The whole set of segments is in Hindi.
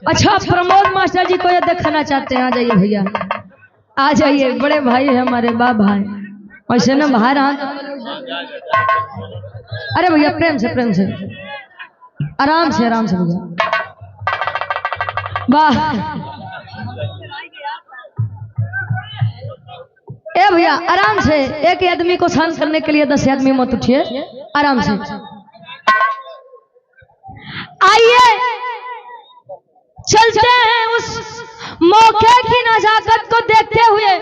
अच्छा, प्रमोद मास्टर जी को ये देखना चाहते हैं, आ जाइए भैया, आ जाइए। बड़े भाई है हमारे, बाप भाई वैसे ना बाहर आ। अरे भैया प्रेम से आराम से भैया, वाह। ए भैया आराम से, एक आदमी को शांत करने के लिए 10 आदमी मत उठिए, आराम से आइए। चलते हैं उस मौके की नजाकत को देखते हुए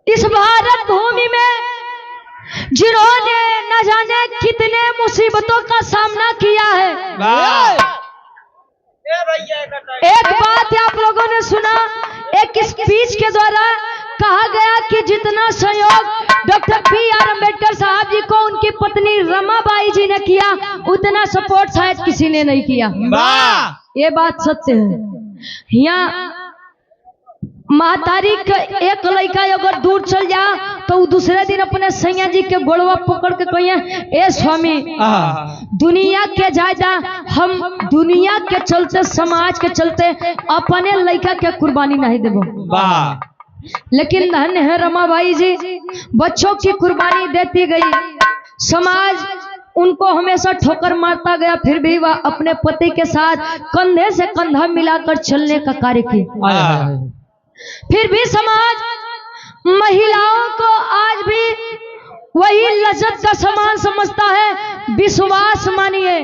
इस भारत भूमि में जिन्होंने न जाने कितने मुसीबतों का सामना किया है। एक बात आप लोगों ने सुना, एक स्पीच के द्वारा कहा गया कि जितना सहयोग डॉक्टर B.R. अम्बेडकर साहब जी को उनकी पत्नी रमाबाई जी ने किया, उतना सपोर्ट शायद किसी ने नहीं किया। ये बात सत्य है। यहाँ महतारी का एक लड़का अगर दूर चल जा तो दूसरे दिन अपने सैया जी के गोड़वा पकड़ के कहिए, ए स्वामी, दुनिया के जायदा हम दुनिया के चलते, समाज के चलते अपने लड़का के कुर्बानी नहीं देबो। लेकिन धन्य है रमाबाई जी, बच्चों की कुर्बानी देती गई, समाज उनको हमेशा ठोकर मारता गया, फिर भी वह अपने पति के साथ कंधे से कंधा मिलाकर चलने का कार्य किया। फिर भी समाज महिलाओं को आज भी वही लज्जत का सामान समझता है। विश्वास मानिए,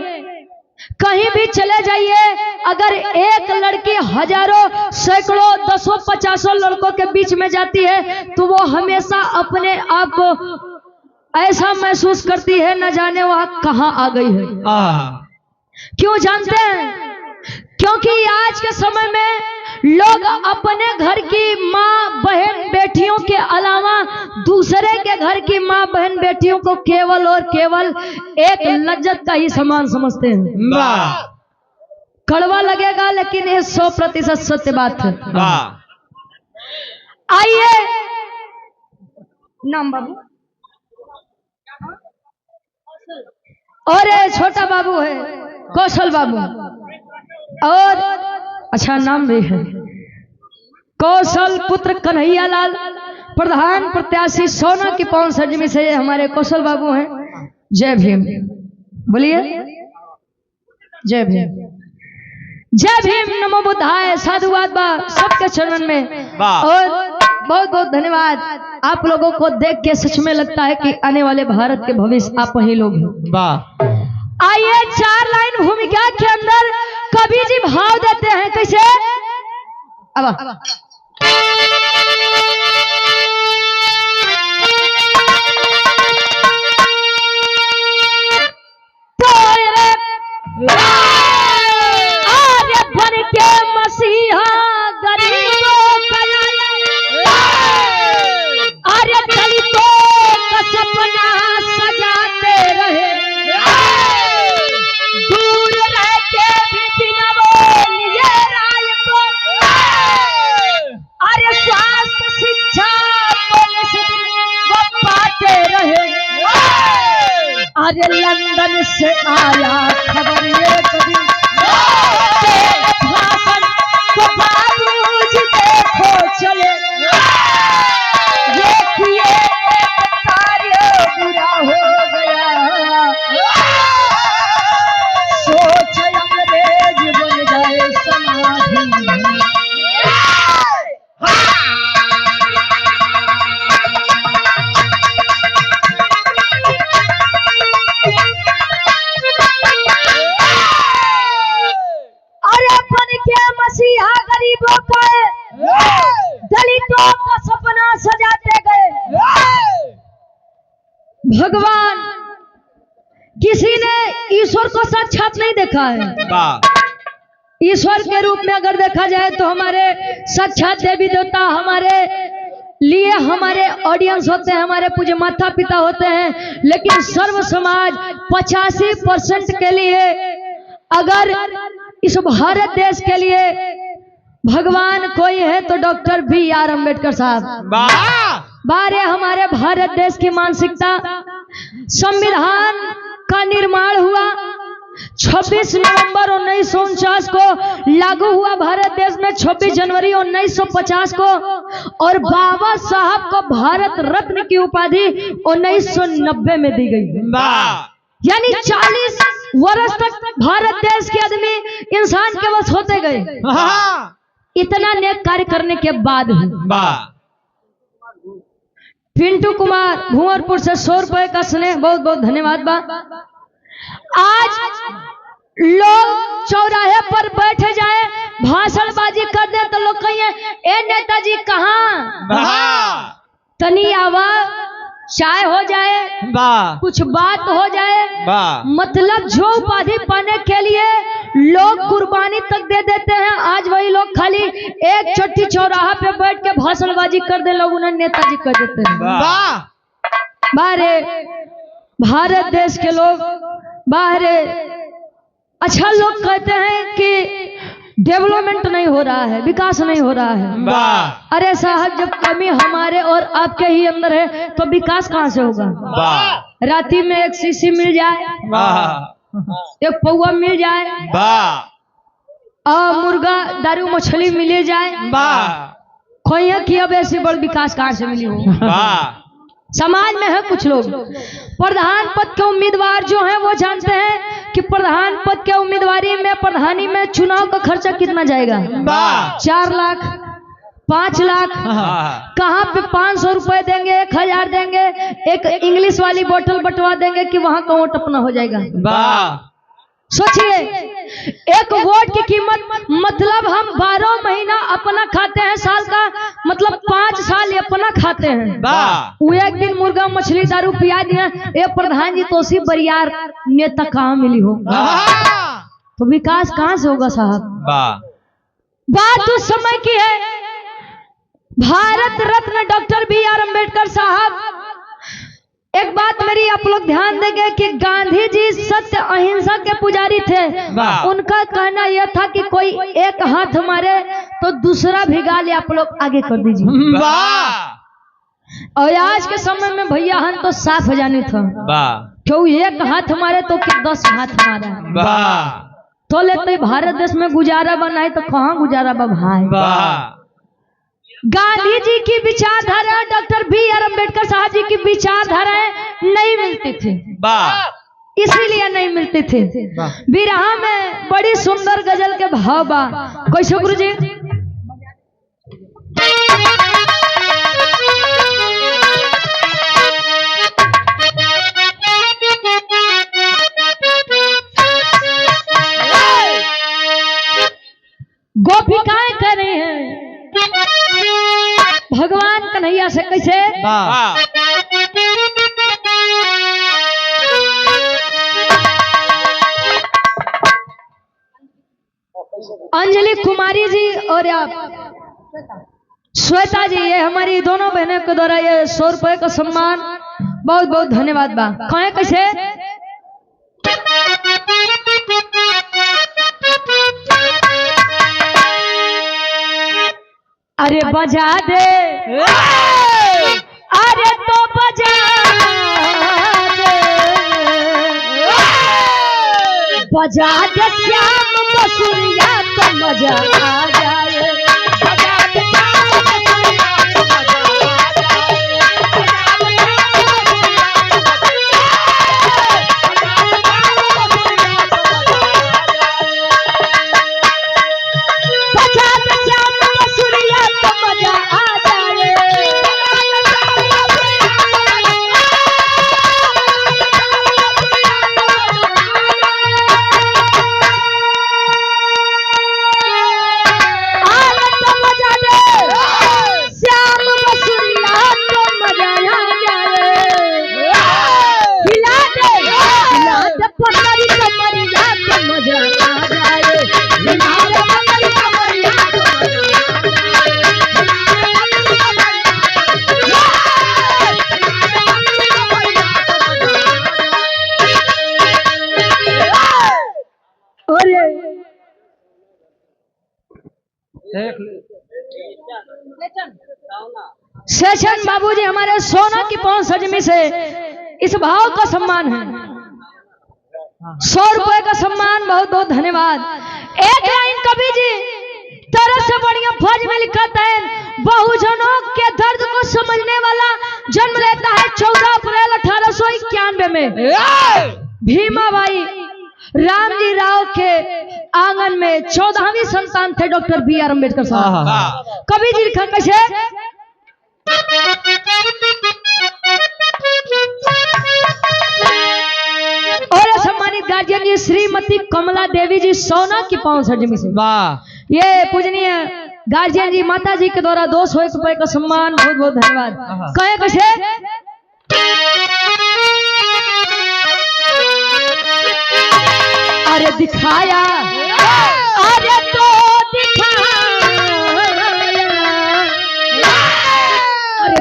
कहीं भी चले जाइए, अगर एक लड़की हजारों, सैकड़ों, 10, 50 लड़कों के बीच में जाती है तो वो हमेशा अपने आप को ऐसा महसूस करती है न जाने वह कहां आ गई है। क्यों जानते हैं? क्योंकि आज के समय में लोग अपने घर की माँ बहन बेटियों के अलावा दूसरे के घर की माँ बहन बेटियों को केवल और केवल एक लज्जत का ही सामान समझते हैं। कड़वा लगेगा लेकिन ये 100% सत्य बात है। आइए, नाम बाबू और छोटा बाबू है कौशल बाबू, और अच्छा नाम भी है कौशल पुत्र कन्हैया लाल, प्रधान प्रत्याशी सोना की पवन सरजमी से ये हमारे कौशल बाबू हैं। जय भीम, बोलिए जय भीम, जय भीम, नमो बुद्धाय, साधुवाद बा सबके चरण में। और बहुत बहुत धन्यवाद। आप लोगों को देख के सच में लगता है कि आने वाले भारत के भविष्य आप ही लोग हैं। आइए 4 लाइन भूमिका के अंदर कवि जी भाव देते हैं, कैसे? अब आर्य बन के मसीहा गरीबों का, आर्य दलितों का सपना सजाते रहे, दूर रह के भी बिना बोलिए राय को, अरे स्वास्थ्य शिक्षा पुलिस वो पाते रहे, अरे लंदन से आया खबर ये कभी भाषण तो बाबूजी देखो चले, ये किए कार्य बुरा हो गया, सोच अंग्रेज बन जाए समाधि। अरे बन के मसीहा गरीबों का, दलितों का सपना सजाते गए। भगवान, किसी ने ईश्वर को साक्षात नहीं देखा है। ईश्वर के रूप में अगर देखा जाए तो हमारे साक्षात देवी देवता हमारे लिए हमारे ऑडियंस होते हैं, हमारे पूज्य माता पिता होते हैं। लेकिन सर्व समाज 85% के लिए, अगर इस भारत देश के लिए भगवान कोई है तो डॉक्टर B.R. अम्बेडकर साहब। बारे हमारे भारत देश की मानसिकता, संविधान का निर्माण हुआ। 26 नवंबर 1949 को लागू हुआ भारत देश में 26 जनवरी 1950 को, और बाबा साहब को भारत रत्न की उपाधि 1990 में दी गई। यानी 40 वर्ष तक भारत देश के आदमी इंसान के बस होते गए, इतना नेक कार्य करने के बाद। पिंटू कुमार भुवरपुर से 100 रुपए का स्नेह, बहुत बहुत धन्यवाद बा। आज लोग चौराहे पर बैठे जाए भाषणबाजी कर दे तो लोग कहिए ए नेताजी कहाँ, तनी आवाज चाय हो जाए, कुछ बात हो जाए, मतलब जो उपाधि पाने के लिए लोग कुर्बानी तक दे देते हैं, आज वही लोग खाली एक छोटी चौराहा पे बैठ के भाषणबाजी कर दे, लोग उन्हें नेताजी कर देते हैं। बाहरे भारत देश के लोग बाहरे अच्छा लोग कहते हैं कि डेवलपमेंट नहीं हो रहा है, विकास नहीं हो रहा है। अरे साहब, जब कमी हमारे और आपके ही अंदर है तो विकास कहाँ से होगा? राती में एक शीशी मिल जाए, एक पौवा मिल जाए, मुर्गा दारू मछली मिल जाए, कोई कि अब ऐसी बड़ विकास कहाँ से मिली हो? समाज में है कुछ लोग प्रधान पद के उम्मीदवार जो हैं वो जानते हैं कि प्रधान पद के उम्मीदवारी में प्रधानी में चुनाव का खर्चा कितना जाएगा। 4 लाख 5 लाख, कहाँ पे 500 रुपए देंगे, 1000 देंगे, एक इंग्लिश वाली बोतल बंटवा देंगे कि वहां का वोट अपना हो जाएगा। सोचिए, एक वोट की कीमत मतलब हम 12 महीना अपना खाते हैं, साल का मतलब 5 साल अपना खाते हैं। वो एक दिन मुर्गा मछली दारू पिया दिया, ये प्रधान जी तो सी बरियार नेता कहाँ मिली हो? तो विकास कहाँ से होगा साहब? बात उस समय की है, भारत रत्न डॉक्टर BR अम्बेडकर साहब। एक बात मेरी आप लोग ध्यान देंगे कि गांधी जी सत्य अहिंसा के पुजारी थे। उनका कहना यह था कि कोई एक हाथ मारे तो दूसरा भिगा ले, आप लोग आगे कर दीजिए। और आज के समय में भैया हम तो साफ हो जाने था, क्यों एक हाथ मारे तो क्या 10 हाथ मारा तो लेते। भारत देश में गुजारा बनाए तो कहाँ गुजारा बा भाई? गांधी जी की विचारधारा, डॉक्टर BR अम्बेडकर साहब जी की विचारधाराएं नहीं मिलती थी, इसीलिए नहीं मिलती थी। बिरहा में बड़ी सुंदर गजल के भाव बा, कैसे गुरु जी? गोपिकाएं कर रही हैं भगवान कन्हैया से, कैसे? अंजलि कुमारी जी और श्वेता जी, ये हमारी दोनों बहनों के द्वारा ये 100 रुपए का सम्मान, बहुत बहुत धन्यवाद बा। कहें कैसे? अरे बजा दे, अरे तो बजा दे, बजा दे श्याम बसुरिया तो मजा आ जाए। बजा दे सेशन बाबूजी हमारे सोना की पहुंच सजमी से इस भाव का सम्मान है। 100 रुपए का सम्मान, बहुत बहुत धन्यवाद। एक लाइन कवि जी तरह से बढ़िया फर्ज में लिखा है, बहुजनों के दर्द को समझने वाला जन्म लेता है 14 अप्रैल 1891 में। भीमाबाई रामजी राव के आंगन में 14वीं संतान थे डॉक्टर बी आर अम्बेडकर साहब। कवि जी लिखा कैसे, और सम्मानित गार्जियन जी श्रीमती कमला देवी जी सोना की पांव सर्जमी से। वाह। ये पूजनीय गार्जियन जी माता जी के द्वारा 201 रुपए का सम्मान, बहुत बहुत धन्यवाद। कहे कैसे, अरे दिखाया, अरे तो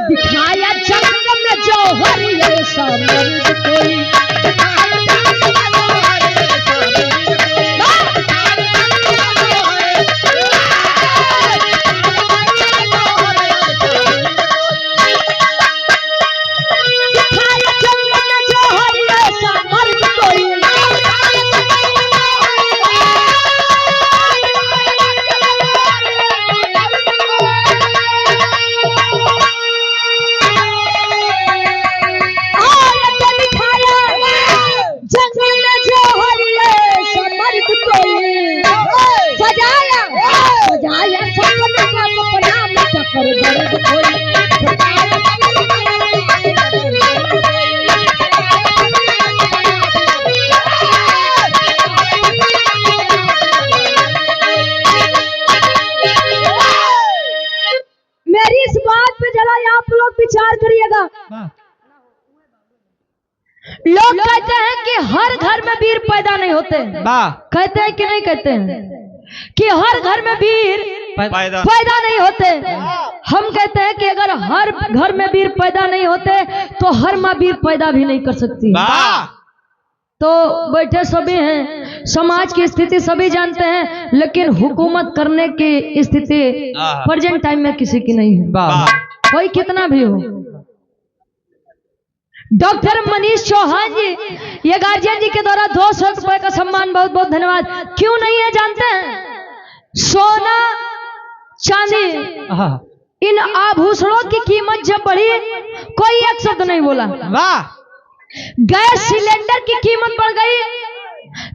दिखाया जंग में जौहर ये समर्द कोई, मेरी इस बात पे जरा आप लोग विचार करिएगा। लोग कहते हैं कि हर घर में वीर पैदा नहीं होते, कहते हैं कि नहीं कहते हैं कि हर घर में वीर पैदा नहीं होते। हम कहते हैं कि अगर हर घर में वीर पैदा नहीं होते तो हर माँ वीर पैदा भी नहीं कर सकती। तो बैठे सभी हैं, समाज की स्थिति सभी जानते हैं, लेकिन हुकूमत करने की स्थिति प्रेजेंट टाइम में किसी की नहीं है, कोई कितना भी हो। डॉक्टर मनीष चौहान जी, ये गार्जियन जी के द्वारा 200 रुपए का सम्मान, बहुत बहुत धन्यवाद। क्यों नहीं है जानते हैं, सोना चांदी इन आभूषणों की कीमत जब बढ़ी कोई एक शब्द नहीं बोला। गैस सिलेंडर की कीमत बढ़ गई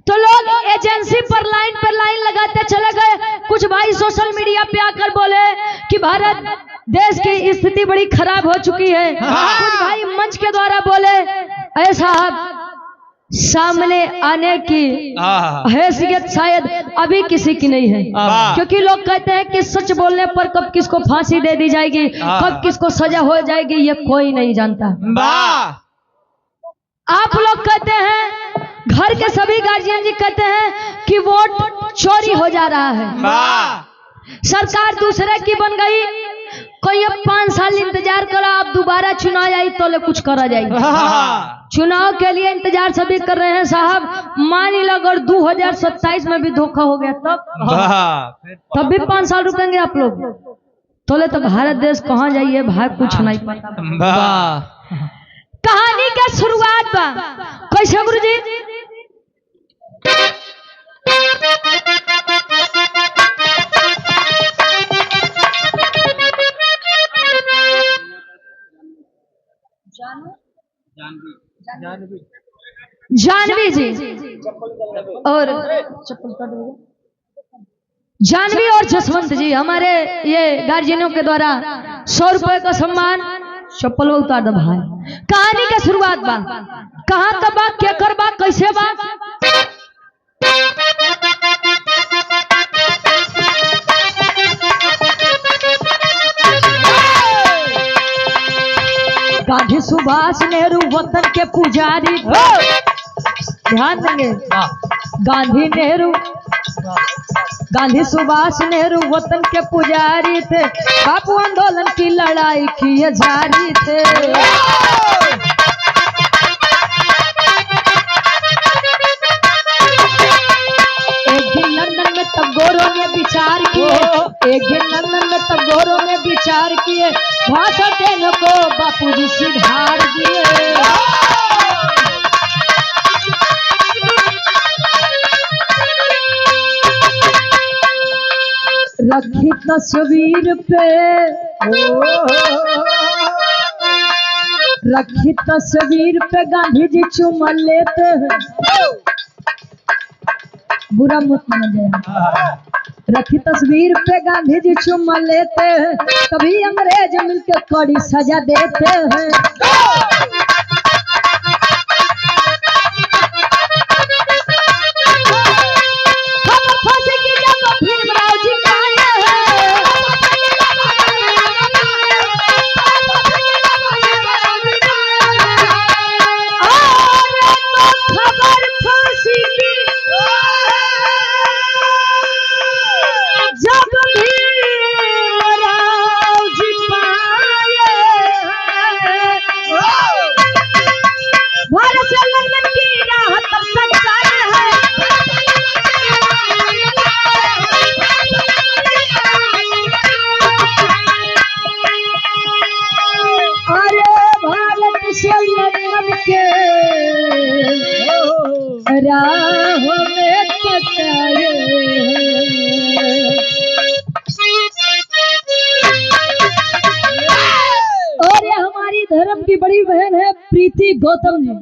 तो लोग एजेंसी पर लाइन लगाते चले गए। कुछ भाई सोशल मीडिया पे आकर बोले कि भारत देश की स्थिति बड़ी खराब हो चुकी है। कुछ भाई मंच के द्वारा बोले, ऐसा सामने आने की हैसियत शायद अभी किसी की नहीं है, क्योंकि लोग कहते हैं कि सच बोलने पर कब किसको फांसी दे दी जाएगी, कब किसको सजा हो जाएगी, ये कोई नहीं जानता। आप लोग कहते हैं, घर के सभी गार्जियन जी कहते हैं कि वोट चोरी हो जा रहा है, सरकार दूसरे की बन गई, कोई अब 5 साल इंतजार करा, अब दोबारा चुनाव आई तो ले कुछ करा जाएगी। चुनाव के लिए इंतजार सभी कर रहे हैं साहब। मान लो अगर 2027 में भी धोखा हो गया तब भी 5 साल रुकेंगे आप लोग, तो ले तो भारत देश कहाँ जाइए भाई, कुछ नहीं पता। कहानी का शुरुआत बा कैसे गुरु जी, जानवी जी और जानवी और जसवंत जी, हमारे ये गार्जियनों के द्वारा 100 रुपए का सम्मान, चप्पल उतार दो भाई। कहानी का शुरुआत बा, कहाँ का बा, क्या कर बा, कैसे बा। गांधी सुभाष नेहरू वतन के पुजारी, ध्यान देंगे, गांधी सुभाष नेहरू वतन के पुजारी थे, बापू आंदोलन की लड़ाई किए जारी थे। एक दिन लंदन में टैगोरों ने विचार किए, भाषा देने को बापू जी सिधार दिए। रखी तस्वीर पे, रखी तस्वीर पे गांधी जी चुमा लेते हैं। बुरा मत मानिएगा। रखी तस्वीर पे गांधी जी चुमा लेते हैं, कभी अंग्रेज मिलकर कड़ी सजा देते हैं। और ये हमारी धर्म की बड़ी बहन है प्रीति गौतम जी।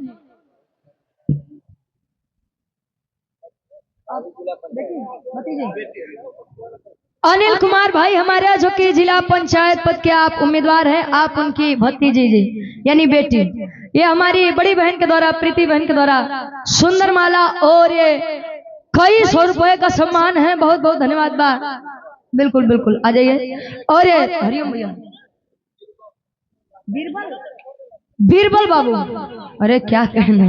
अनिल कुमार भाई हमारे जो कि जिला पंचायत पद के आप उम्मीदवार हैं, आप उनकी भतीजी जी यानी बेटी, ये हमारी बड़ी बहन के द्वारा, प्रीति बहन के द्वारा सुंदर माला और ये कई 100 रुपए का सम्मान है। बहुत बहुत धन्यवाद बा। बिल्कुल बिल्कुल आ जाइए। और ये हरिओम भैया, बीरबल बाबू, अरे क्या कहना,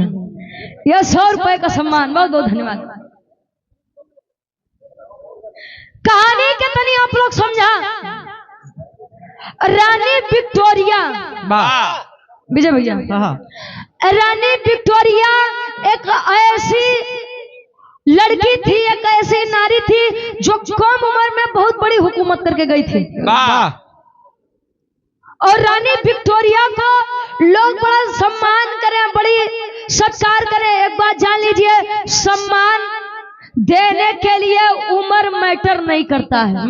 यह 100 रुपए का सम्मान, बहुत बहुत धन्यवाद। कहानी के तनी आप लोग समझा। रानी विक्टोरिया, विजय भैया, रानी विक्टोरिया एक ऐसी लड़की थी, एक ऐसी नारी थी जो कम उम्र में बहुत बड़ी हुकूमत करके गई थी। और रानी विक्टोरिया को लोग बड़ा सम्मान करें, बड़ी सत्कार करें। एक बात जान लीजिए, सम्मान देने के लिए उम्र मैटर नहीं करता है।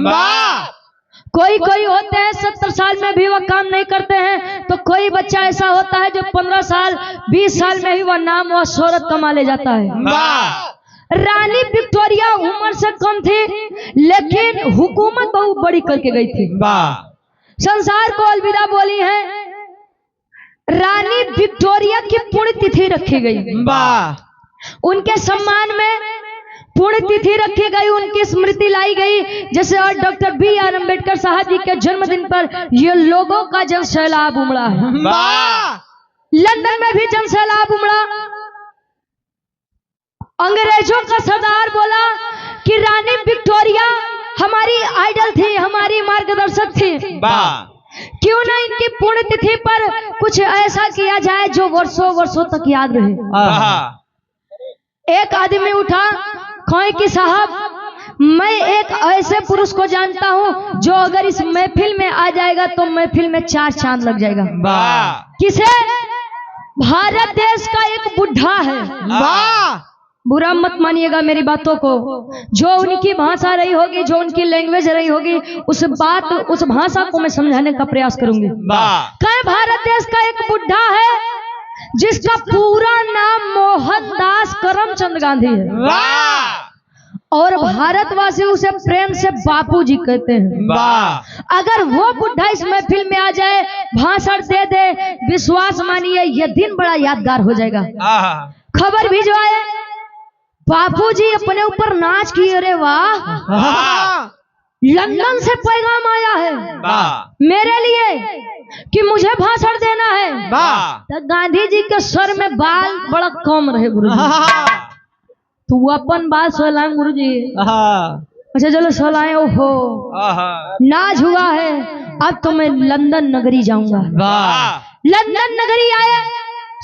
कोई कोई होते हैं 70 साल में भी वह काम नहीं करते हैं, तो कोई बच्चा ऐसा होता है जो 15 साल 20 साल में ही वह नाम व शोहरत कमा ले जाता है। रानी विक्टोरिया उम्र से कम थी लेकिन हुकूमत बहुत बड़ी करके गई थी, संसार को अलविदा बोली है। रानी विक्टोरिया की पुण्यतिथि रखी गई, उनके सम्मान में पुण्यतिथि रखी गई, उनकी स्मृति लाई गई। जैसे और डॉक्टर B.R. अम्बेडकर साहब जी के जन्मदिन पर ये लोगों का जन सैलाब उमड़ा है। लंदन में भी जन सैलाब उमड़ा। अंग्रेजों का सरदार बोला कि रानी विक्टोरिया हमारी आइडल थी, हमारी मार्गदर्शक थी, क्यों ना इनकी पुण्यतिथि पर कुछ ऐसा किया जाए जो वर्षों वर्षों तक याद रहे। एक आदमी उठा, कहे कि साहब मैं एक ऐसे पुरुष को जानता हूं जो अगर इस महफिल में आ जाएगा तो महफिल में 4 चांद लग जाएगा। किसे? भारत देश का एक बुढ़ा है, बुरा मत मानिएगा मेरी बातों को, जो उनकी भाषा रही होगी, जो उनकी लैंग्वेज रही होगी, उस भाषा को मैं समझाने का प्रयास करूंगी। कहे भारत देश का एक बुढ़ा है जिसका पूरा नाम मोहनदास करमचंद गांधी है, और भारतवासी उसे प्रेम से बापूजी कहते हैं। अगर वो बुढ़ा इस महफिल में आ जाए, भाषण दे दे, विश्वास मानिए यह दिन बड़ा यादगार हो जाएगा। खबर भिजवाए, बापूजी अपने ऊपर नाच किए, अरे वाह, लंदन से पैगाम आया है मेरे लिए कि मुझे भाषण देना है। तो गांधी जी के सर में बाल बड़ा कम रहे गुरुजी, तू अपन बाल सोलाए गुरुजी। अच्छा चलो सोलाए। ओहो, नाच हुआ है, अब तो मैं लंदन नगरी जाऊंगा। लंदन नगरी आए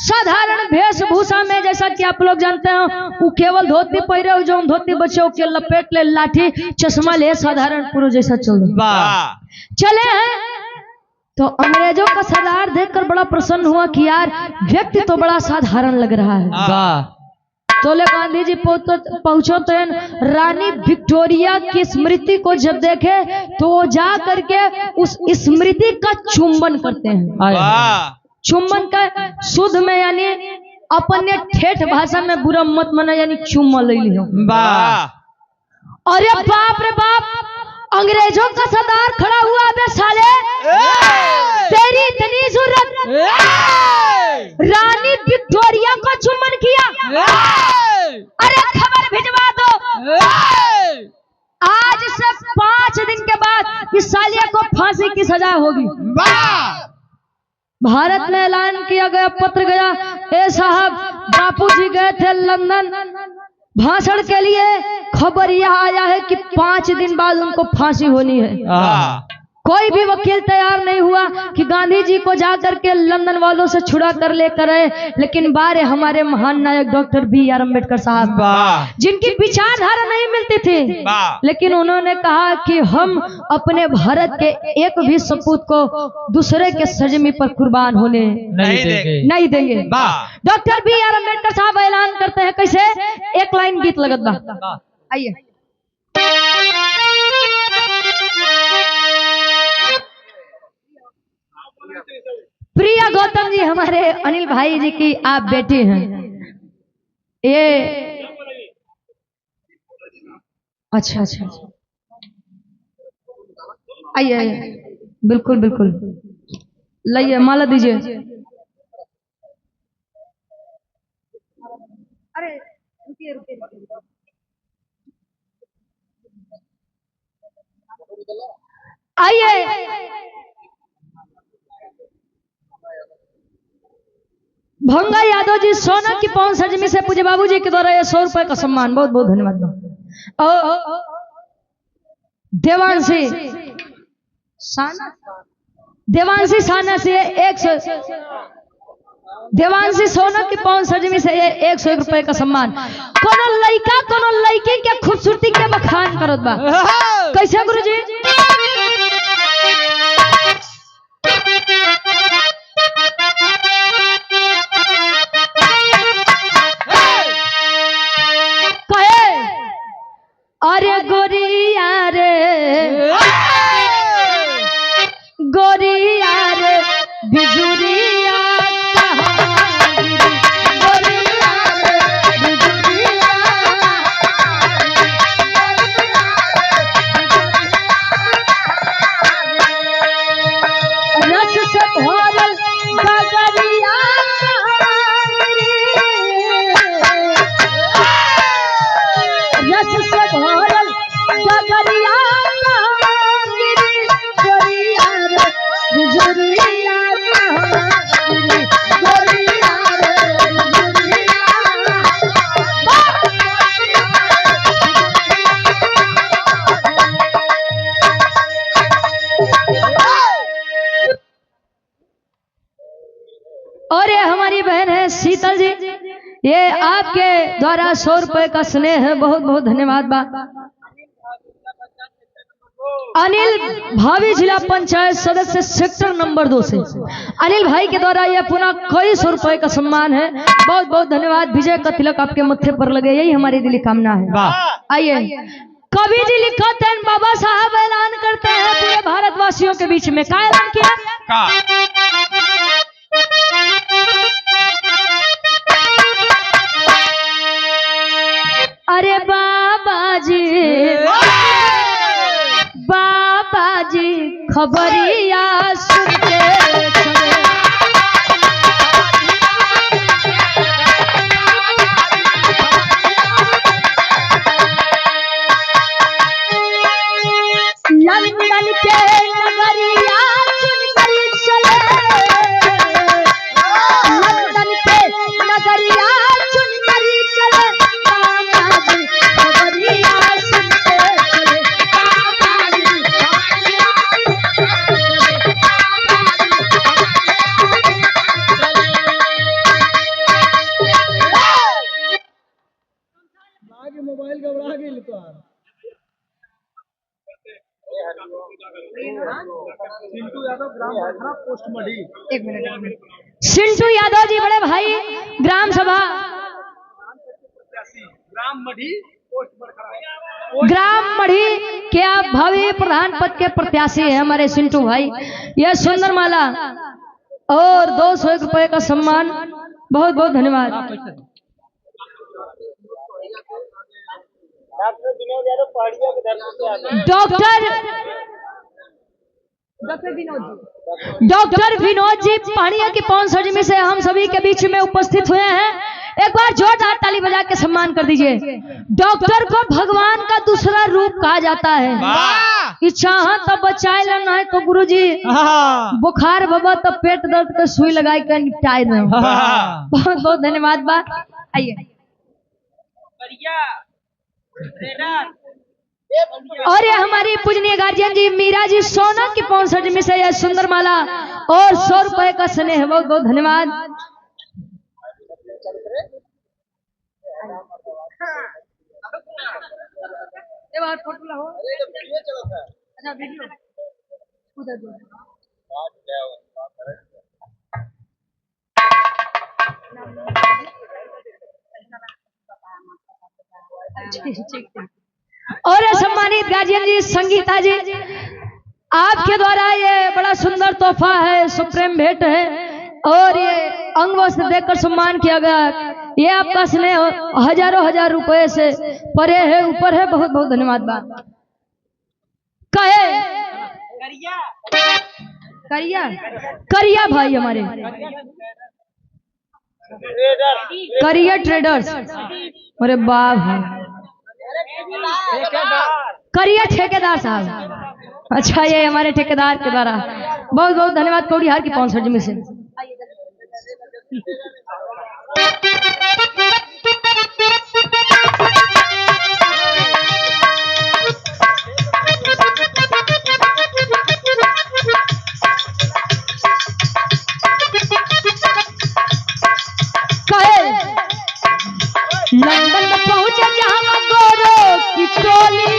साधारण वेशभूषा में, जैसा कि आप लोग जानते हो, वो केवल धोती पहरे, जो धोती बच्चों के लपेट ले, लाठी चश्मा ले, साधारण पुरुष जैसा चले हैं। तो अंग्रेजों का सरदार देखकर बड़ा प्रसन्न हुआ कि यार व्यक्ति तो बड़ा साधारण लग रहा है। तोले गांधी जी पहुंचते हैं रानी विक्टोरिया की स्मृति को जब देखे तो वो जा करके उस स्मृति का चुंबन करते हैं। चुंबन का शुद्ध में यानी अपने ठेठ भाषा में बुरा मत मना यानी चुम्मा ले लियो। अरे बाप रे बाप, अंग्रेजों का सरदार खड़ा हुआ, अबे साले तेरी इतनी जरूरत, रानी विक्टोरिया को चुम्बन किया, अरे खबर भिजवा दो। आज से 5 दिन के बाद इस सालिया को फांसी की सजा होगी। भारत में ऐलान किया गया, पत्र गया, ए साहब बापूजी गए थे लंदन भाषण के लिए, खबर यह आया है कि 5 दिन बाद उनको फांसी होनी है। कोई भी वकील तैयार नहीं हुआ कि गांधी जी को जाकर के लंदन वालों से छुड़ा कर लेकर आए, लेकिन बारे हमारे महान नायक डॉक्टर B.R. अम्बेडकर साहब, जिनकी विचारधारा नहीं मिलती थी, लेकिन उन्होंने कहा कि हम अपने भारत के एक भी सपूत को दूसरे के सरजमी पर कुर्बान होने नहीं देंगे। Doctor B.R. अम्बेडकर साहब ऐलान करते हैं, कैसे? एक लाइन गीत लगत बा, आइए। प्रिया गौतम जी हमारे अनिल भाई जी की आप बेटी हैं। ये अच्छा, आइए आइए, बिल्कुल बिल्कुल, लाइए माला दीजिए। अरे रुकिए रुकिए, आइए। भंगा यादव जी सोना की पौन सरजमी से पूजे बाबू जी के द्वारा ये 100 रुपए का सम्मान, बहुत बहुत धन्यवाद। देवांशी साना से 100, देवांशी सोना की पौन सरजमी से 101 रुपए का सम्मान। कोनो लड़का कोनो लड़की के खूबसूरती के बखान करत बा, कैसे गुरुजी? अरे गोरिया रे, गोरिया रे बिजुरिया, गोरिया रे बिजुरिया, रस से भरल गगरिया, रस से भरल गगरिया, गोरिया रे बिजुरिया, गोरिया रे बिजुरिया। और ये हमारी बहन है शीतल जी, ये आपके द्वारा 100 रुपए का स्नेह है, बहुत बहुत धन्यवाद बा। अनिल भावी जिला पंचायत सदस्य सेक्टर नंबर 2 से अनिल भाई के द्वारा यह पुनः कई 100 रुपए का सम्मान है, बहुत बहुत धन्यवाद। विजय का तिलक आपके मत्थे पर लगे, यही हमारी दिली कामना है। आइए, कवि जी लिखते हैं, बाबा साहब ऐलान करते हैं पूरे भारतवासियों के बीच में, क्या ऐलान किया? अरे बाबा जी खबरिया सुनते लंदन के नगरिया चुनकर चले, लंदन के नगरिया चुनकर चले, बाबा जी खबरिया सुनते चले, बाबा जी मोबाइल घबरा गई तो सिंटू यादव ग्राम सभा पोस्ट मढ़ी। एक मिनट, सिंटू यादव जी बड़े भाई ग्राम सभा ग्राम मढ़ी के आप भावी प्रधान पद के प्रत्याशी है हमारे सिंटू भाई। यह सुंदर माला और 201 रुपए का सम्मान। बहुत बहुत धन्यवाद। डॉक्टर विनोद जी पानिया की पवन सजमी से हम सभी के बीच में उपस्थित हुए हैं। एक बार जोरदार ताली बजा के सम्मान कर दीजिए। डॉक्टर को भगवान का दूसरा रूप कहा जाता है। इच्छा तो बचाए लेना है तो गुरुजी बुखार बाबा तो पेट दर्द का सुई लगाए कर निपटाए दे। बहुत बहुत धन्यवाद बा। आइए और ये हमारी पूजनीय गार्जियन जी मीरा जी सोना की पवन सजमी से यह सुंदर माला और 100 रुपए का स्नेह। बहुत बहुत धन्यवाद। अच्छा वीडियो और सम्मानित गार्जियन जी संगीता जी आपके द्वारा ये बड़ा सुंदर तोहफा है, सुप्रीम भेंट है और ये अंग वस्त्र देकर सम्मान किया गया। ये आपका स्नेह हजारों हजार रुपए से परे है, ऊपर है। बहुत बहुत धन्यवाद। बात कहे करिया करिया भाई हमारे करिया ट्रेडर्स। अरे बाप करिया ठेकेदार साहब। अच्छा ये हमारे ठेकेदार के द्वारा बहुत बहुत धन्यवाद। कौड़िहार की पवन सजमी से लंदन में पहुंचे जहां गोरो की टोली।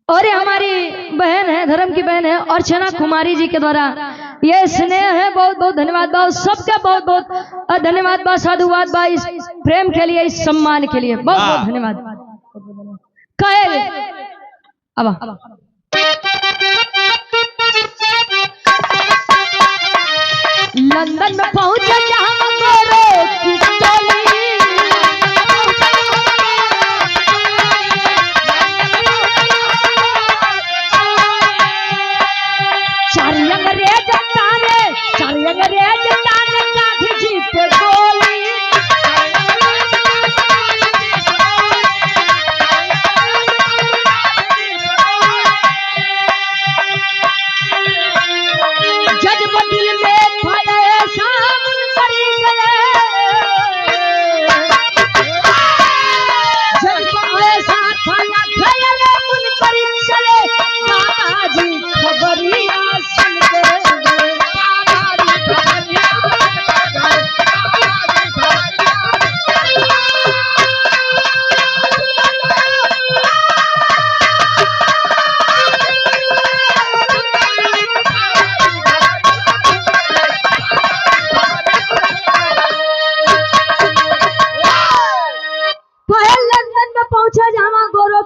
और हमारी बहन है, धर्म की बहन है अर्चना कुमारी जी के द्वारा ये स्नेह है। बहुत बहुत धन्यवाद बा। सबका बहुत बहुत धन्यवाद बा, साधुवाद बा इस प्रेम के लिए, इस सम्मान के लिए। बहुत बहुत धन्यवाद। अब लंदन में पहुंचे जहां गोरो की टोली। चार अंग्रेज ताने गांधी जी पे गोली। जज्बदिल में खाए शाम करी गए। जज्बा ऐसा खाया खेले मुन करी चले। दादाजी खबरिया सुन गए।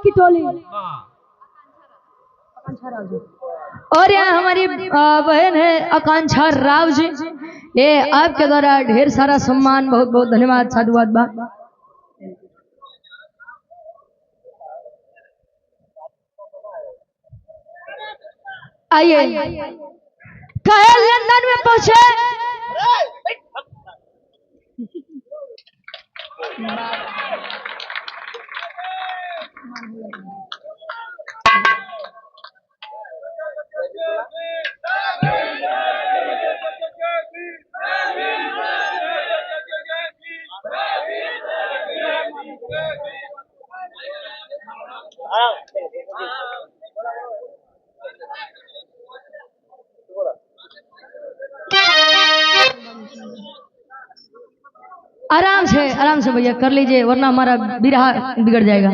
की टोली और यहाँ हमारी बहन है आकांक्षा राव जी। ये आपके द्वारा ढेर सारा सम्मान। बहुत बहुत धन्यवाद, साधुवाद बा। आइए कहे लंदन में पहुंचे आराम से भैया कर लीजिए, वरना हमारा बिरहा बिगड़ जाएगा।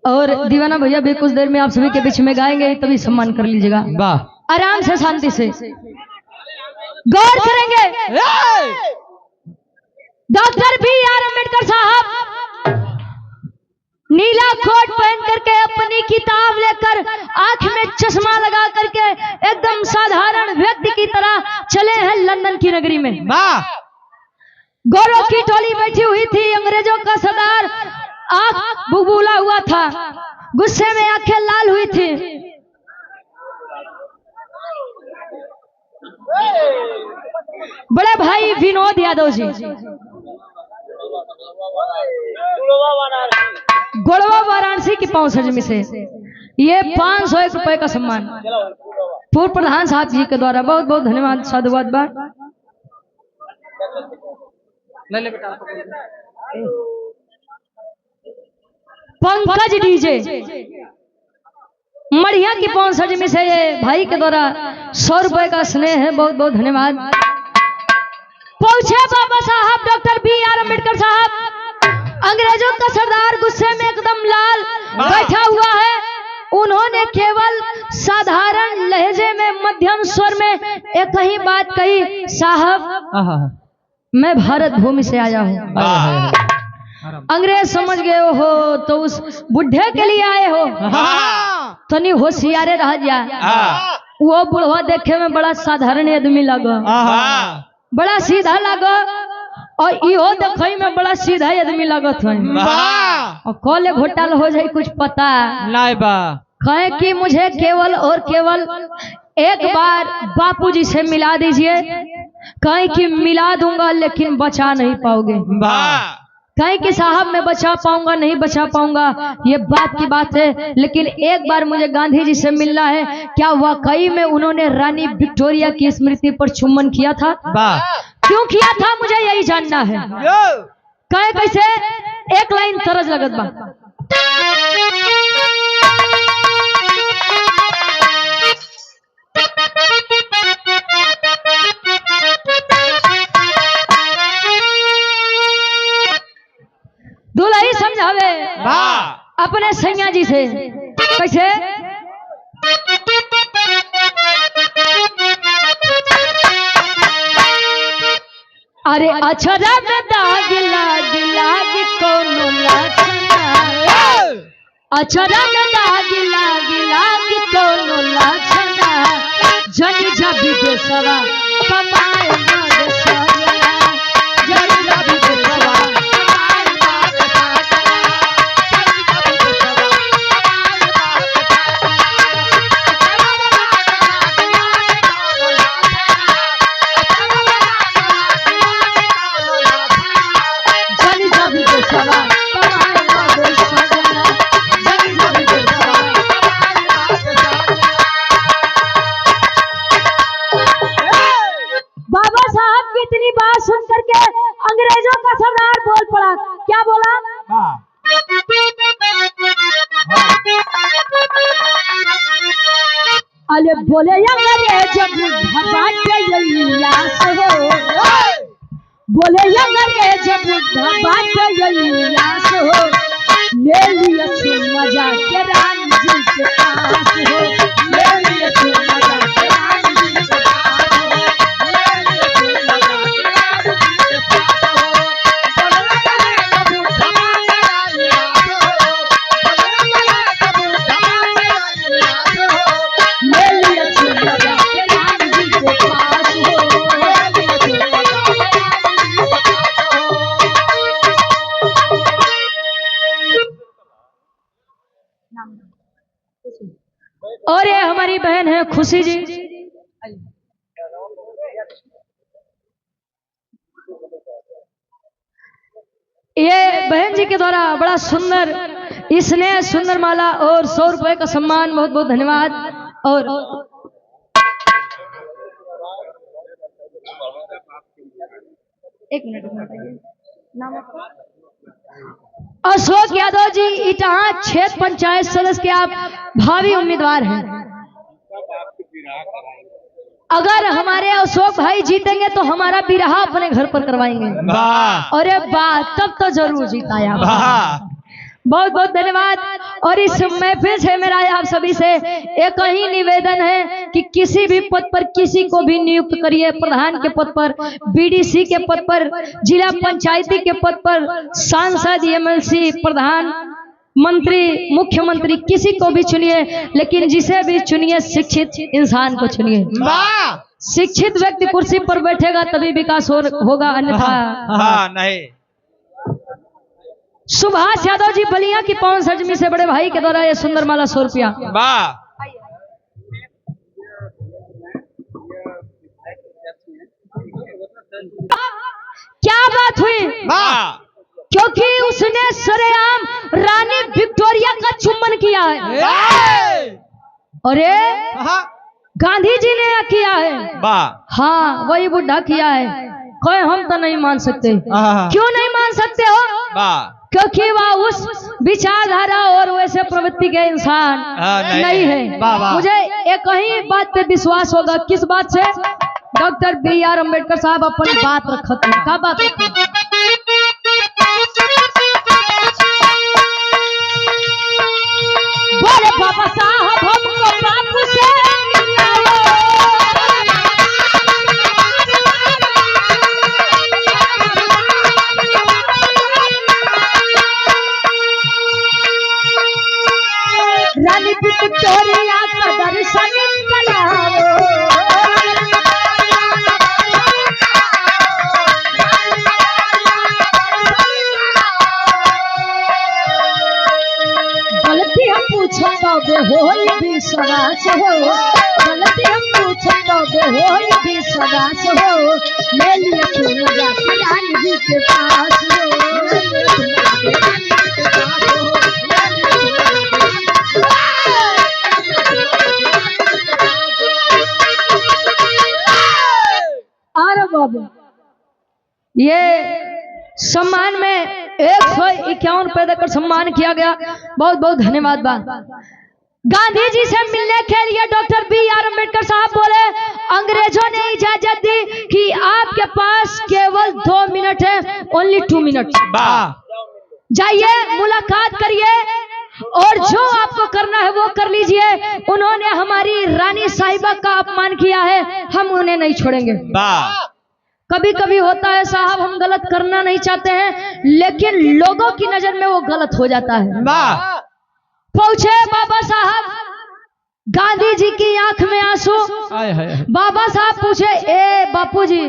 और दीवाना भैया भी कुछ देर में आप सभी के बीच में गाएंगे, तभी सम्मान कर लीजिएगा। वाह, आराम से शांति से गौर करेंगे। Doctor B.R. अम्बेडकर साहब नीला कोट पहन करके अपनी किताब लेकर आंख में चश्मा लगा करके एकदम साधारण व्यक्ति की तरह चले हैं लंदन की नगरी में। गौरव की टोली बैठी हुई थी, अंग्रेजों का सरदार आंख बुबुला हुआ था, गुस्से में आंखें लाल हुई थी। बड़े भाई विनोद यादव जी गोड़वा वाराणसी की पांव सजमी से ये 501 रुपए का सम्मान पूर्व प्रधान साहब जी के द्वारा बहुत बहुत धन्यवाद, साधुवाद। पंकज डीजे मढ़िया की पांव सजमी से ये भाई के द्वारा 100 रुपए का स्नेह है, बहुत बहुत धन्यवाद। पहुंचे बाबा साहब डॉक्टर B.R. अम्बेडकर साहब, अंग्रेजों का सरदार गुस्से में एकदम लाल बैठा हुआ है। उन्होंने केवल साधारण लहजे में मध्यम स्वर में एक ही बात कही, साहब मैं भारत भूमि से आया हूँ। अंग्रेज समझ गए हो तो उस बुढ़े के लिए आए हो, तनी होशियारे रह जा। वो बुढ़वा देखे में बड़ा साधारण आदमी लगा, बड़ा सीधा लगा, और इहो देखई में बड़ा सीधा आदमी लगत है। और कॉले घोटाला हो जाए कुछ पता नहीं बा। कहे कि मुझे केवल और केवल एक बार बापूजी से मिला दीजिए। कहे कि मिला दूंगा लेकिन बचा नहीं पाओगे। कहे कि साहब मैं बचा पाऊंगा नहीं बचा पाऊंगा, ये बात की बात है, लेकिन एक बार मुझे गांधी जी से मिलना है। क्या वाकई में उन्होंने रानी विक्टोरिया की स्मृति पर चुम्बन किया था? क्यों किया था मुझे यही जानना है। कहे कैसे, एक लाइन तरज लगत बा। दुल्ही समझावे अपने सैया जी से कैसे, अरे अछरा में दाग लाग लाग कोनो लाछना, अछरा में दाग लाग लाग कोनो लाछना, जनी जबी देसवा कमाए ना देसवा, जनी जबी देसवा सुन करके अंग्रेजों का सरदार बोल पड़ा। क्या बोला? अरे बोले अंग्रेज बुढ़ा बाटे यलियास हो, बोले अंग्रेज बुढ़ा बाटे यलियास हो, ले लिया मजा के रानी जी के पास हो, ले लिया मजा के रानी जी के पास हो। और ये हमारी बहन है खुशी जी, ये बहन जी के द्वारा बड़ा सुंदर इसने सुंदर माला और 100 रुपए का सम्मान, बहुत बहुत धन्यवाद। और एक मिनट, नाम अशोक यादव जी, इटाहा क्षेत्र पंचायत सदस्य के आप भावी उम्मीदवार हैं। अगर हमारे अशोक भाई जीतेंगे तो हमारा बिरहा अपने घर पर करवाएंगे। अरे वाह, तब तो जरूर जीताया। बहुत बहुत धन्यवाद। और इस महफिल से मेरा आप सभी से एक ही निवेदन है कि किसी भी पद पर किसी को भी नियुक्त करिए, प्रधान के पद पर, बीडीसी के पद पर, जिला पंचायती के पद पर, सांसद, एमएलसी, प्रधान मंत्री, मुख्यमंत्री, किसी को भी चुनिए, लेकिन जिसे भी चुनिए शिक्षित इंसान को चुनिए। शिक्षित व्यक्ति कुर्सी पर बैठेगा तभी विकास होगा, अन्यथा नहीं। सुभाष यादव जी बलिया की पवन सजमी से बड़े भाई के द्वारा ये सुंदर माला 100 रुपया। क्या बात हुई? क्योंकि उसने सरेआम रानी विक्टोरिया का चुम्बन किया है। अरे गांधी जी ने किया है। हाँ, वही बुढ़ा किया है। कोई हम तो नहीं मान सकते। क्यों नहीं मान सकते हो? क्योंकि वह उस विचारधारा और वैसे प्रवृत्ति के इंसान नहीं है। मुझे एक ही बात पे विश्वास होगा। किस बात से? Doctor B R. अम्बेडकर साहब अपनी बात रखते हैं। क्या बात रखते हैं? बोले बाबा साहब हमको बाप से रानी विक्टोरिया का दर्शन कराओ। गलती हम पूछो तो होई विश्वास हो, गलती हम पूछो तो होई विश्वास हो, ले लिए क्यों जाती रानी जी के पास हो। अरे बाबू, ये सम्मान में 151 रुपए देकर सम्मान किया गया। बहुत बहुत धन्यवाद। गांधी जी से मिलने के लिए डॉक्टर बी.आर. अम्बेडकर साहब बोले, अंग्रेजों ने इजाजत दी कि आपके पास केवल 2 मिनट है, ओनली 2 मिनट। जाइए, मुलाकात करिए और जो आपको करना है वो कर लीजिए। उन्होंने हमारी रानी साहिबा का अपमान किया है, हम उन्हें नहीं छोड़ेंगे। कभी कभी होता है साहब, हम गलत करना नहीं चाहते हैं, लेकिन लोगों की नजर में वो गलत हो जाता है। पहुंचे बाबा साहब, गांधी जी की आंख में आंसू। बाबा साहब पूछे, ए बापूजी,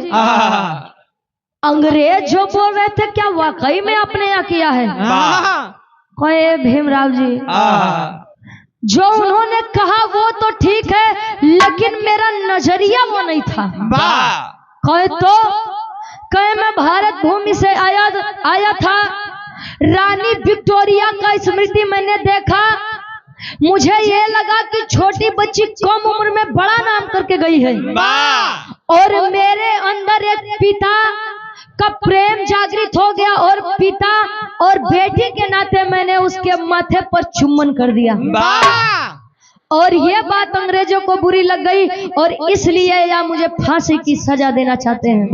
अंग्रेज जो बोल रहे थे क्या वाकई में आपने यहाँ किया है? कहे भीमराव जी, जो उन्होंने कहा वो तो ठीक है, लेकिन मेरा नजरिया वो नहीं था। कहे तो कहे मैं भारत भूमि से आया था, रानी विक्टोरिया का स्मृति मैंने देखा, मुझे ये लगा कि छोटी बच्ची कम उम्र में बड़ा नाम करके गई है, और मेरे अंदर एक पिता का प्रेम जागृत हो गया, और पिता और बेटी के नाते मैंने उसके माथे पर चुम्बन कर दिया। और ये बात अंग्रेजों को बुरी लग गई, और इसलिए या मुझे फांसी की सजा देना चाहते हैं।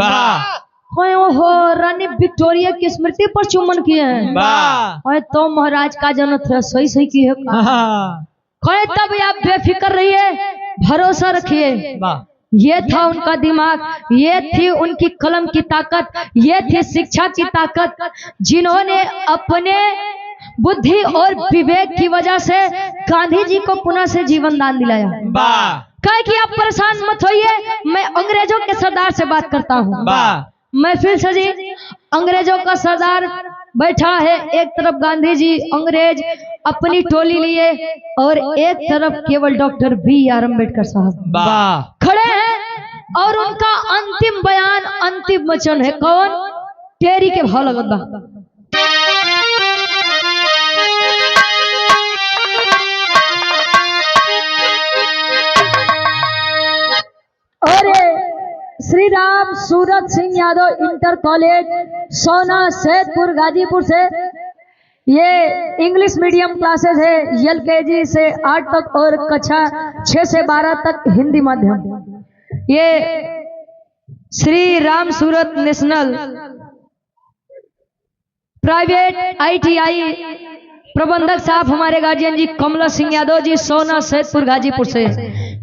हो रानी विक्टोरिया की स्मृति पर चुम्बन किए हैं। तो महाराज का जन्नत सही सही की है। तब आप बेफिक्र रहिए, भरोसा रखिए। ये था उनका दिमाग, ये थी उनकी कलम की ताकत, ये थी शिक्षा की ताकत, जिन्होंने अपने बुद्धि और विवेक की वजह से गांधी जी को पुनः से जीवन दान दिलाया। कहे कि आप परेशान मत होइए, मैं अंग्रेजों के सरदार से बात करता हूँ। महफिल सजी, अंग्रेजों का सरदार बैठा है, एक तरफ गांधी जी, अंग्रेज अपनी टोली लिए, और एक तरफ केवल डॉक्टर बी.आर. अम्बेडकर साहब खड़े हैं, और उनका अंतिम बयान, अंतिम वचन है। कौन? टेरी के भाव लगत बा। और श्री राम सूरत सिंह यादव इंटर कॉलेज सोना सैदपुर गाजीपुर से ये इंग्लिश मीडियम क्लासेस है, LKG से 8 तक और कक्षा 6 से 12 तक हिंदी माध्यम। ये Shri Ram Surat national private ITI प्रबंधक साहब हमारे गार्जियन जी कमला सिंह यादव जी, सोना सैदपुर गाजीपुर से,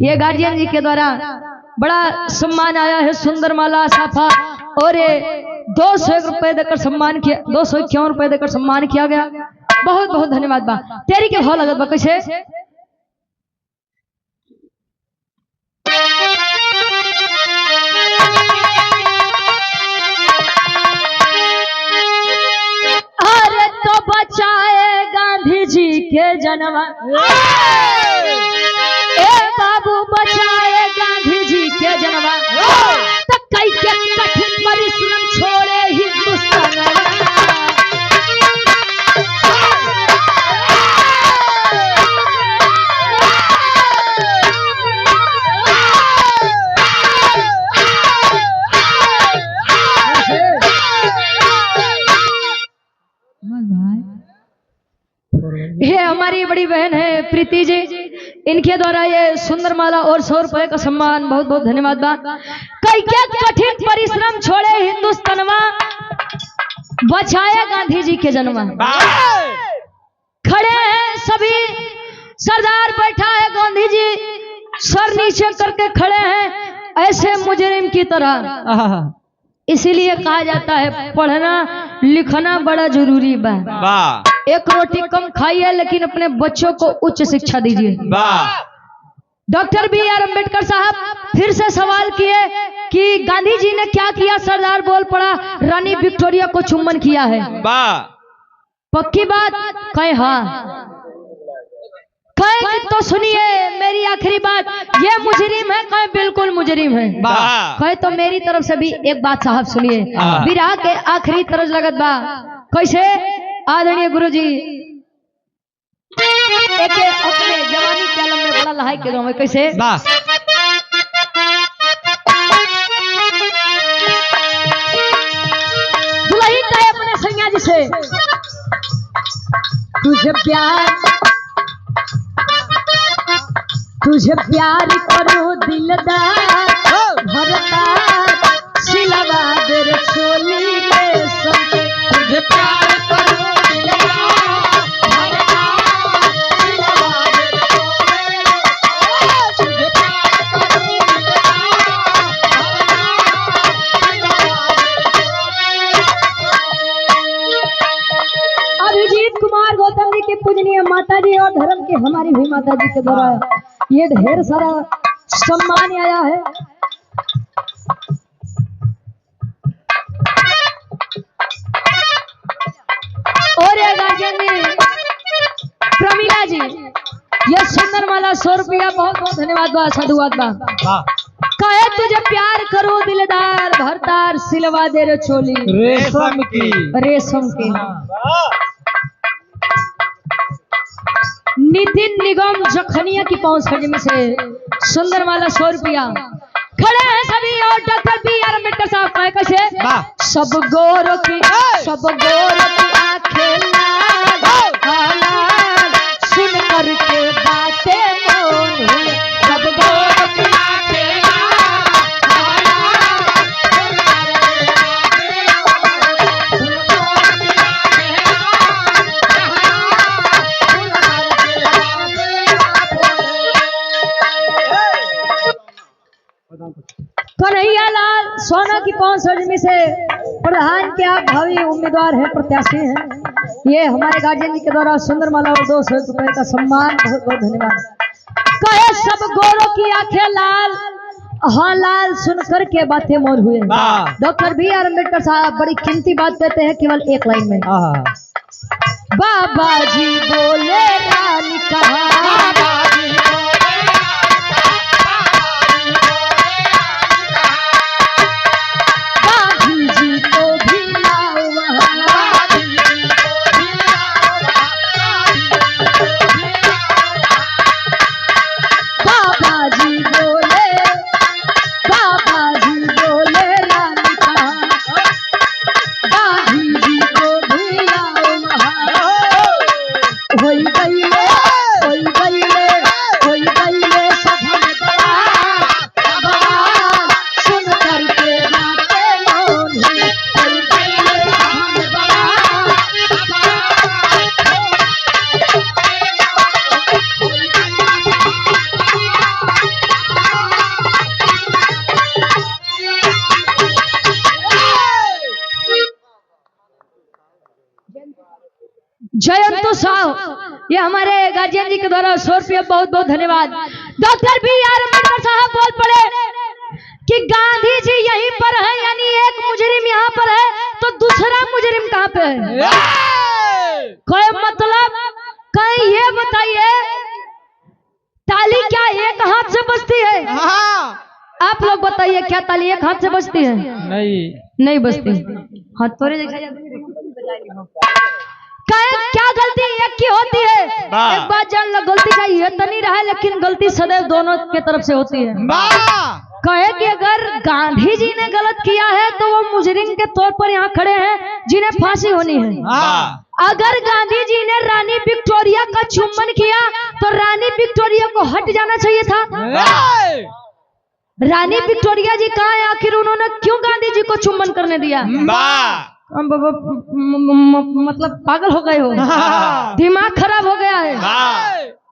ये गार्जियन जी के द्वारा बड़ा सम्मान आया है, सुंदर माला साफा, और ये 201 रुपए देकर सम्मान किया, 251 रुपए देकर सम्मान किया गया। बहुत बहुत धन्यवाद बा। तेरी के भाव लगत बा कैसे? अरे तो बचाए गांधी जी के जन्म, ए बाबू बचाए गांधी जी के जन्म, तो कई के कठिन परिश्रम छोड़े हिंदुस्तान। ये हमारी बड़ी बहन है प्रीति जी, इनके द्वारा ये सुंदर माला और 100 रुपए का सम्मान। बहुत बहुत धन्यवाद बा। कई क्या कठिन परिश्रम छोड़े हिंदुस्तानवा, बचाए गांधी जी के जन्म। खड़े हैं सभी, सरदार बैठा है, गांधी जी सर नीचे करके खड़े हैं ऐसे मुजरिम की तरह। इसीलिए कहा जाता है पढ़ना लिखना बड़ा जरूरी बा। एक रोटी कम खाइए लेकिन अपने बच्चों को उच्च शिक्षा दीजिए। Doctor B R. अम्बेडकर साहब फिर से सवाल किए कि गांधी जी ने क्या किया? सरदार बोल पड़ा, रानी विक्टोरिया को चुम्बन किया है। पक्की बात? कहे हाँ। कहे तो सुनिए मेरी आखिरी बात, ये मुजरिम है? कहे बिल्कुल मुजरिम है। कहे तो मेरी तरफ से भी एक बात साहब सुनिए, विराह के आखिरी तरज लगत बा। कैसे? आदरणीय गुरुजी एक अपने जवानी के आलम में बड़ा लहाई के दो। कैसे? दुल्ही कहे अपने सैया जी से, तुझे प्यार करो दिलदार, भरतार सिलवा दे रे चोली के संग। तुझे प्यार करो दिलदार, भरतार सिलवा दे रे चोली के संग। तुझे प्यार करो दिलदार, भरतार। अभिजीत कुमार गौतम जी की पूजनीय माता जी और धर्म की हमारी भी माता जी के द्वारा ये ढेर सारा सम्मान आया है। और ये गार्जियन जी प्रमीला जी, ये सुंदर माला 100 रुपया। बहुत बहुत धन्यवाद बा, साधुवाद बा। कहे तुझे प्यार करो दिलदार, भरतार सिलवा दे रे चोली रेशम की, रेशम की। नितिन निगम जखनिया की पहुंच खजमी से सुंदर माला 100 रुपया। खड़े हैं सभी और डॉक्टर बी.आर. अम्बेडकर साहब कहे कैसे? सब गोरों की आंखें लाल, सुन करके बातें मौन हुई। सब गोरों की आंखें कन्हैया लाल सोना की पहुंच सजमी से प्रधान के आप भावी उम्मीदवार हैं, प्रत्याशी हैं। ये हमारे गार्जियन जी के द्वारा सुंदर माला और 200 रुपए का सम्मान। बहुत बहुत धन्यवाद। कहे सब गोरों की आंखें लाल, हाँ लाल सुन कर के बातें मोर हुए। Doctor B R. अम्बेडकर साहब बड़ी कीमती बात कहते हैं केवल एक लाइन में। बाबा जी बोले रानी कहा, उत्साह। ये हमारे गार्जियन जी के द्वारा 100 रुपये बहुत बहुत धन्यवाद। Doctor B.R. अम्बेडकर साहब बोल पड़े कि गांधी जी यहीं पर है, यानी एक मुजरिम यहाँ पर है तो दूसरा मुजरिम कहाँ पे है? कोई मतलब कहीं ये बताइए, ताली क्या एक हाथ से बजती है? आप लोग बताइए, क्या ताली एक हाथ से बजती है? नहीं बजती। हाथ थोड़े क्या गलती एक की होती है? एक बात जान लो, गलती का ये तो नहीं रहा, लेकिन गलती सदैव दोनों के तरफ से होती है। कहे कि अगर गांधी जी ने गलत किया है तो वो मुजरिम के तौर पर यहाँ खड़े हैं जिन्हें फांसी होनी है। अगर गांधी जी ने रानी विक्टोरिया का चुम्बन किया तो रानी विक्टोरिया को हट जाना चाहिए था। रानी विक्टोरिया जी कहाँ है? आखिर उन्होंने क्यों गांधी जी को चुम्बन करने दिया? मतलब पागल हो गए हो, दिमाग खराब हो गया है।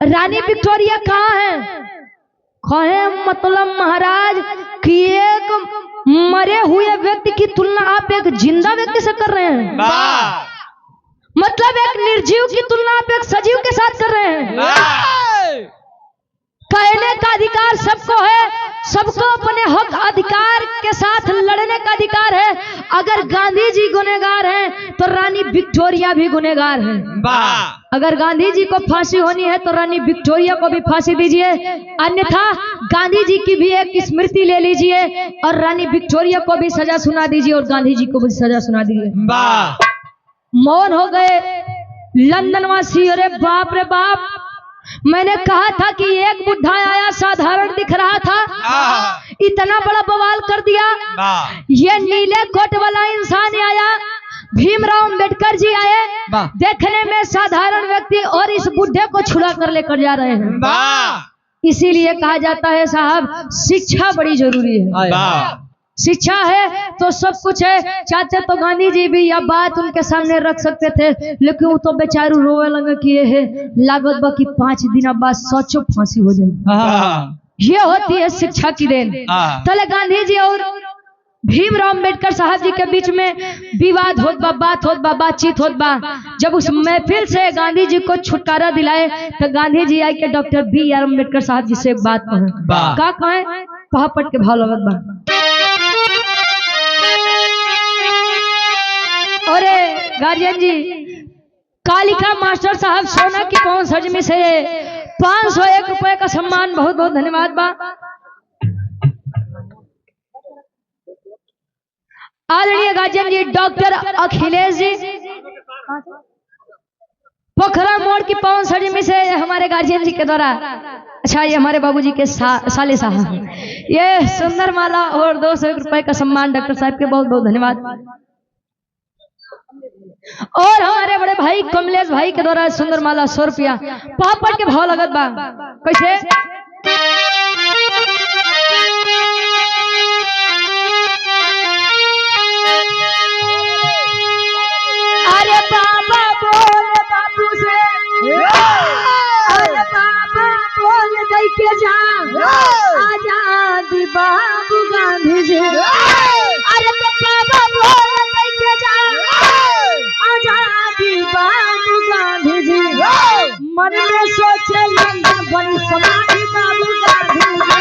रानी विक्टोरिया कहाँ है? कहे मतलब महाराज कि एक मरे हुए व्यक्ति की तुलना आप एक जिंदा व्यक्ति से कर रहे हैं। मतलब एक निर्जीव की तुलना आप एक सजीव के साथ कर रहे हैं। कहने का अधिकार सबको है, सबको अपने हक अधिकार के साथ लड़ने का अधिकार है। अगर गांधी जी गुनहगार हैं तो रानी विक्टोरिया भी गुनहगार है। अगर गांधी जी को फांसी होनी है तो रानी विक्टोरिया को भी फांसी दीजिए, अन्यथा गांधी जी की भी एक स्मृति ले लीजिए और रानी विक्टोरिया को भी सजा सुना दीजिए और गांधी जी को भी सजा सुना दीजिए। मौन हो गए लंदन वासी। अरे बाप रे बाप, मैंने कहा था कि एक बुढ़ा आया, साधारण दिख रहा था, इतना बड़ा बवाल कर दिया। ये नीले कोट वाला इंसान आया, भीमराव अंबेडकर जी आए, देखने में साधारण व्यक्ति, और इस बुढ़े को छुड़ा कर लेकर जा रहे हैं। इसीलिए कहा जाता है साहब, शिक्षा बड़ी जरूरी है। शिक्षा है तो सब कुछ है। चाहते तो गांधी जी भी यह बात उनके सामने रख सकते थे, लेकिन वो तो बेचारू रोवे लगे कि ये लागत बा कि 5 दिन बाद सचो फांसी हो जाए। ये होती है शिक्षा की देन। तले गांधी जी और भीमराव अंबेडकर साहब जी के बीच में विवाद होत बा, बात होत बा, बातचीत होत बा। जब उस महफिल से गांधी जी को छुटकारा दिलाए तो गांधी जी आए के डॉक्टर B.R. अम्बेडकर साहब जी से एक बात कहें। का कहें? पहापट के भाव लगत बा। अरे गार्जियन जी, कालिका मास्टर साहब सोना की पहुंच सजमी से 501 रुपए का सम्मान, बहुत बहुत धन्यवाद बा। आदरणीय गार्जियन जी डॉक्टर अखिलेश जी पोखरा मोड़ की पवन सजमी से हमारे गार्जियन जी के द्वारा, अच्छा ये हमारे बाबूजी के साले साहब, ये सुंदर माला और 201 रुपए का सम्मान डॉक्टर साहब के बहुत बहुत धन्यवाद। और हमारे बड़े भाई कमलेश भाई के द्वारा सुंदर माला 100 रुपया। पापड़ के भाव लगत बा कैसे? अरे बाबा बोल बाबू से, अरे बाबा बोल दई के जा, आजादी बाबू गांधी जी। अरे बाबा बोल दई के जा, आजादी बाबू गांधी जी। मन में सोचे लंदन बड़ी समाधि बाबू गांधी जी।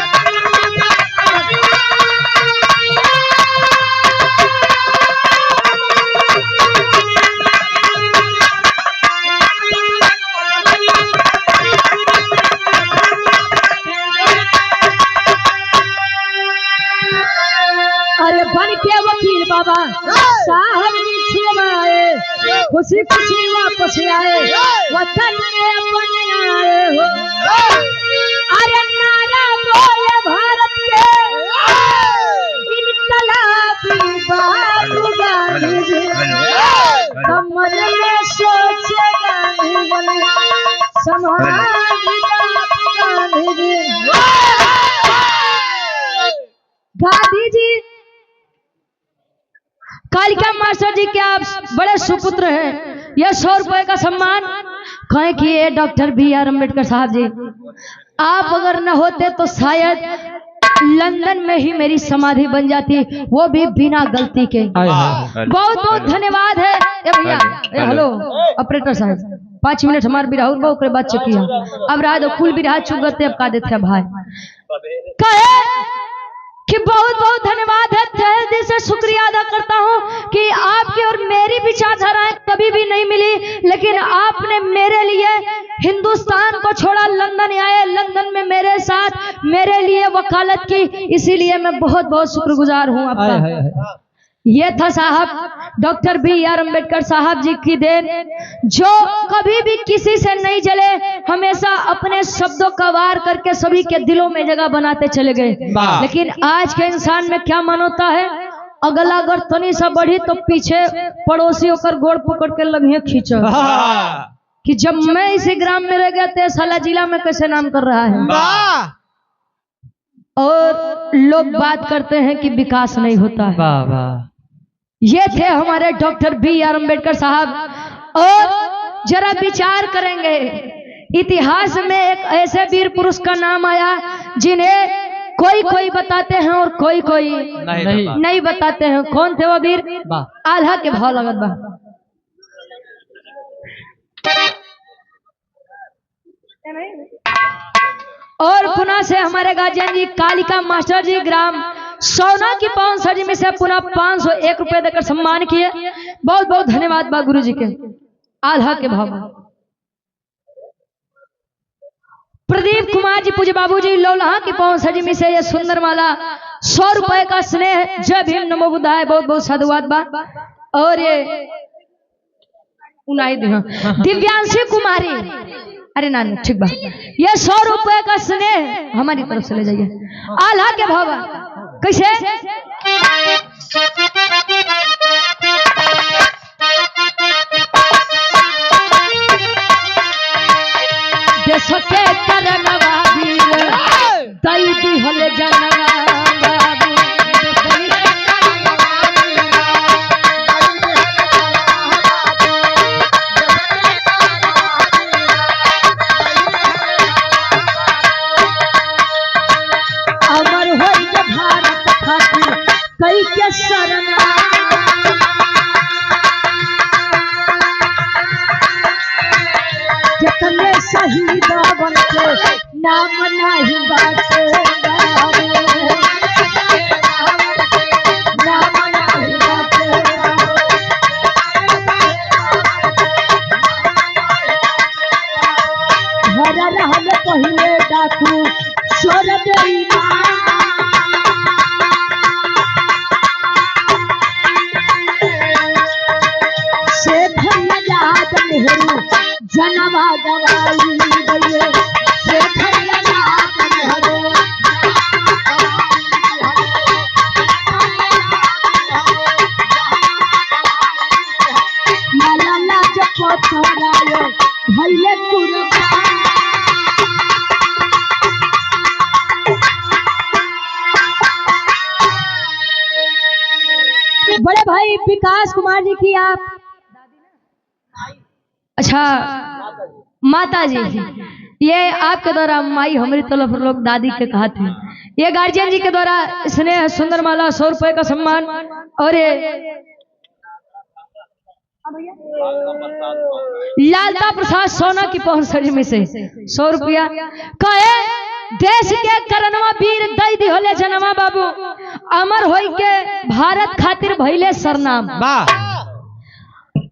अरे बन के वकील बाबा साहब छुड़वाए, खुशी खुशी वापस आए, वतन में अपने आए हो। अरे नारा बोले भारत के, इनकलाबी बाबू गांधी जी। कमर में सोचे गांधी बोले, समाधि बाबू गांधी जी। गांधी जी कालिका मास्टर जी के आप बड़े सुपुत्र हैं। यह 100 रुपए का सम्मान कहें कि ये डॉक्टर B.R. अम्बेडकर साहब जी, आप अगर न होते तो शायद लंदन में ही मेरी समाधि बन जाती, वो भी बिना गलती के। बहुत बहुत धन्यवाद है। ए भैया, हेलो ऑपरेटर साहब, 5 मिनट हमारे बिराहुर बा ओकरे बाद चकिया अब रहा दो कुल बिरहा चुगते अब का देते भाई कहे कि बहुत बहुत धन्यवाद है, तहे दिल से शुक्रिया अदा करता हूँ कि आपकी और मेरी विचारधाराएं कभी भी नहीं मिली, लेकिन आपने मेरे लिए हिंदुस्तान को छोड़ा, लंदन आए, लंदन में मेरे साथ मेरे लिए वकालत की, इसीलिए मैं बहुत बहुत शुक्रगुजार हूँ आपका। ये था साहब डॉक्टर B.R. अम्बेडकर साहब जी की देन, जो कभी भी किसी से नहीं जले, हमेशा अपने शब्दों का वार करके सभी के दिलों में जगह बनाते चले गए। लेकिन आज के इंसान में क्या मन होता है, अगला अगर तनी सा बढ़ी तो पीछे पड़ोसी होकर गोड़ पकड़ के लगे खींचो कि जब मैं इसी ग्राम में रह गया तो साला जिला में कैसे नाम कर रहा है, और लोग बात करते हैं कि विकास नहीं होता है। ये थे हमारे डॉक्टर B.R. अम्बेडकर साहब। और जरा विचार करेंगे, इतिहास में एक ऐसे वीर पुरुष का नाम आया जिन्हें कोई कोई बताते हैं और कोई कोई नहीं बताते हैं। कौन थे वो वीर? आल्हा के भाव लगत बा। और पुनः से हमारे गार्जियन जी कालिका मास्टर जी ग्राम सोना की पावन सजी में से पुनः 501 रुपए देकर सम्मान किए। बहुत बहुत धन्यवाद बा गुरु जी के। आल्हा के भाव। प्रदीप कुमार जी पूज्य बाबू जी लौलहा की पावन सजी में से ये सुंदर माला 100 रुपए का स्नेह। जय भीम नमो बुद्धाय। बहुत बहुत साधुवाद बा। और ये दिव्यांशी कुमारी, अरे नानी ठीक बा, ये 100 रुपए का स्नेह हमारी तरफ से ले जाइए। आल्हा के भाव कैसे? देश के करनवा वीर दई दिहल जनवा बाबू, कई के शरण जितने शहीद बन के नाम नहीं बाटे, नाम नहीं बाटे। घर रहल पहिले डाकू छोड़ देई जनवा गवाई गए से लाला जपतरायो भैले बड़े भाई विकास कुमार जी की आप अच्छा माता जी, ये आपके द्वारा माई हमारी तरफ लोग दादी के कहा थे। ये गार्जियन जी के द्वारा स्नेह सुंदर माला 100 रुपए का सम्मान। और ये लालता प्रसाद सोना की पहुंच सजी में से 100 रुपया कहे देश के करनवा वीर दई दिहले जनवा बाबू, अमर होई के भारत खातिर भइले सरनाम।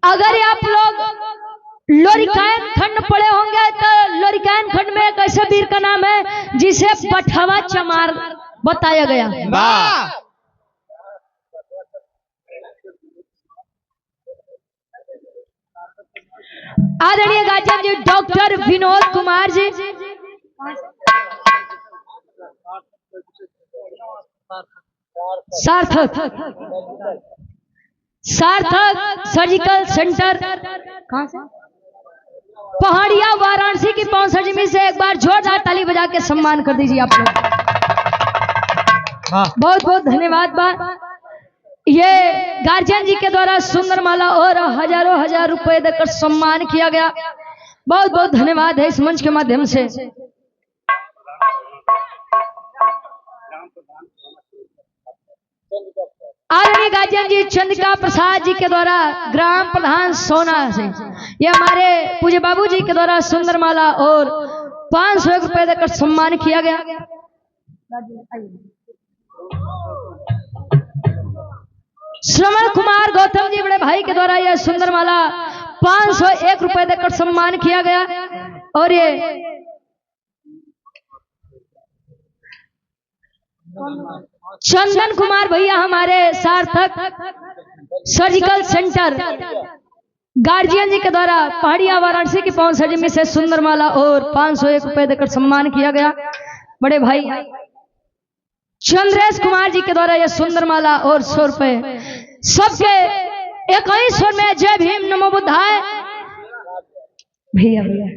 अगर आप लोग लोरिकायन खंड पढ़े होंगे तो लोरिकायन खंड में एक ऐसे वीर का नाम है जिसे पठवा चमार बताया गया। आदरणीय गार्जियन जी डॉक्टर विनोद कुमार जी, सार्थक सर्जिकल सेंटर कहां से? पहाड़िया वाराणसी की पावन सजमी से एक बार जोरदार ताली बजा के सम्मान कर दीजिए आप लोग। बहुत बहुत धन्यवाद बा। ये गार्जियन जी के द्वारा सुंदर माला और हजारों हजार रुपए देकर सम्मान किया गया। बहुत बहुत धन्यवाद है इस मंच के माध्यम से। आदरणीय गार्जियन जी चंद्रिका प्रसाद जी के द्वारा ग्राम प्रधान सोना से ये हमारे पूज्य बाबू जी के द्वारा सुंदर माला और 500 रुपए देकर सम्मान किया गया। श्रवण कुमार गौतम जी बड़े भाई के द्वारा यह सुंदर माला 501 रुपए देकर सम्मान किया गया। और ये चंदन कुमार भैया हमारे सार्थक सर्जिकल सेंटर गार्जियन जी के द्वारा पहाड़िया वाराणसी की पवन सजिमी से सुंदर माला और 501 रुपए देकर सम्मान किया गया। बड़े भाई चंद्रेश कुमार जी के द्वारा यह सुंदर माला और 100 रुपए सबके एक ही स्वर में जय भीम नमो बुद्धाय। भैया भैया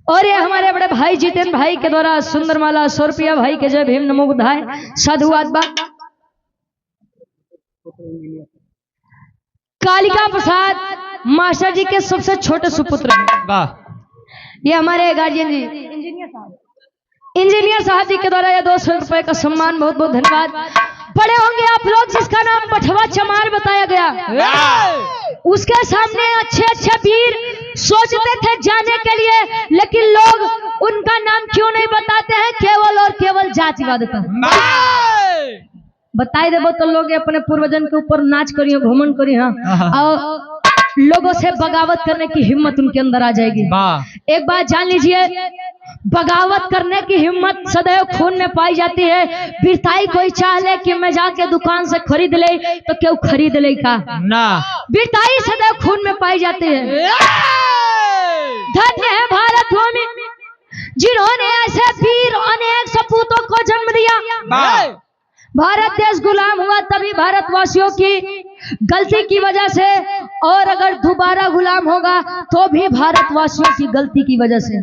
और ये हमारे बड़े भाई जितेंद्र भाई के द्वारा सुंदर माला 100 रुपया भाई के जय भीम नमो बुद्धाय। साधुवाद बा। कालिका प्रसाद मास्टर जी के सबसे छोटे सुपुत्र हैं। ये हमारे गार्जियन जी इंजीनियर साहब जी के द्वारा ये 200 रुपए का सम्मान, बहुत बहुत धन्यवाद। पढ़े होंगे आप लोग जिसका नाम पठवा चमार बताया गया, उसके सामने अच्छे अच्छे वीर सोचते थे जाने के लिए, लेकिन लोग उनका नाम क्यों नहीं बताते हैं? केवल और केवल जातिवाद का बताई देवो तो लोग अपने पूर्वजन के ऊपर नाच करिए, घुमन करिए, और लोगों से बगावत करने की हिम्मत उनके अंदर आ जाएगी। एक बात जान लीजिए, बगावत करने की हिम्मत सदैव खून में पाई जाती है। बिरताई कोई चाह ले कि मैं जाके दुकान से खरीद ले तो क्यों खरीद ले का ना, बिरताई सदैव खून में पाई जाती है। धन्य है भारत भूमि जिन्होंने ऐसे वीर अनेक सपूतों को जन्म दिया। भारत देश गुलाम हुआ तभी भारतवासियों की गलती की वजह से, और अगर दोबारा गुलाम होगा तो भी भारतवासियों की गलती की वजह से।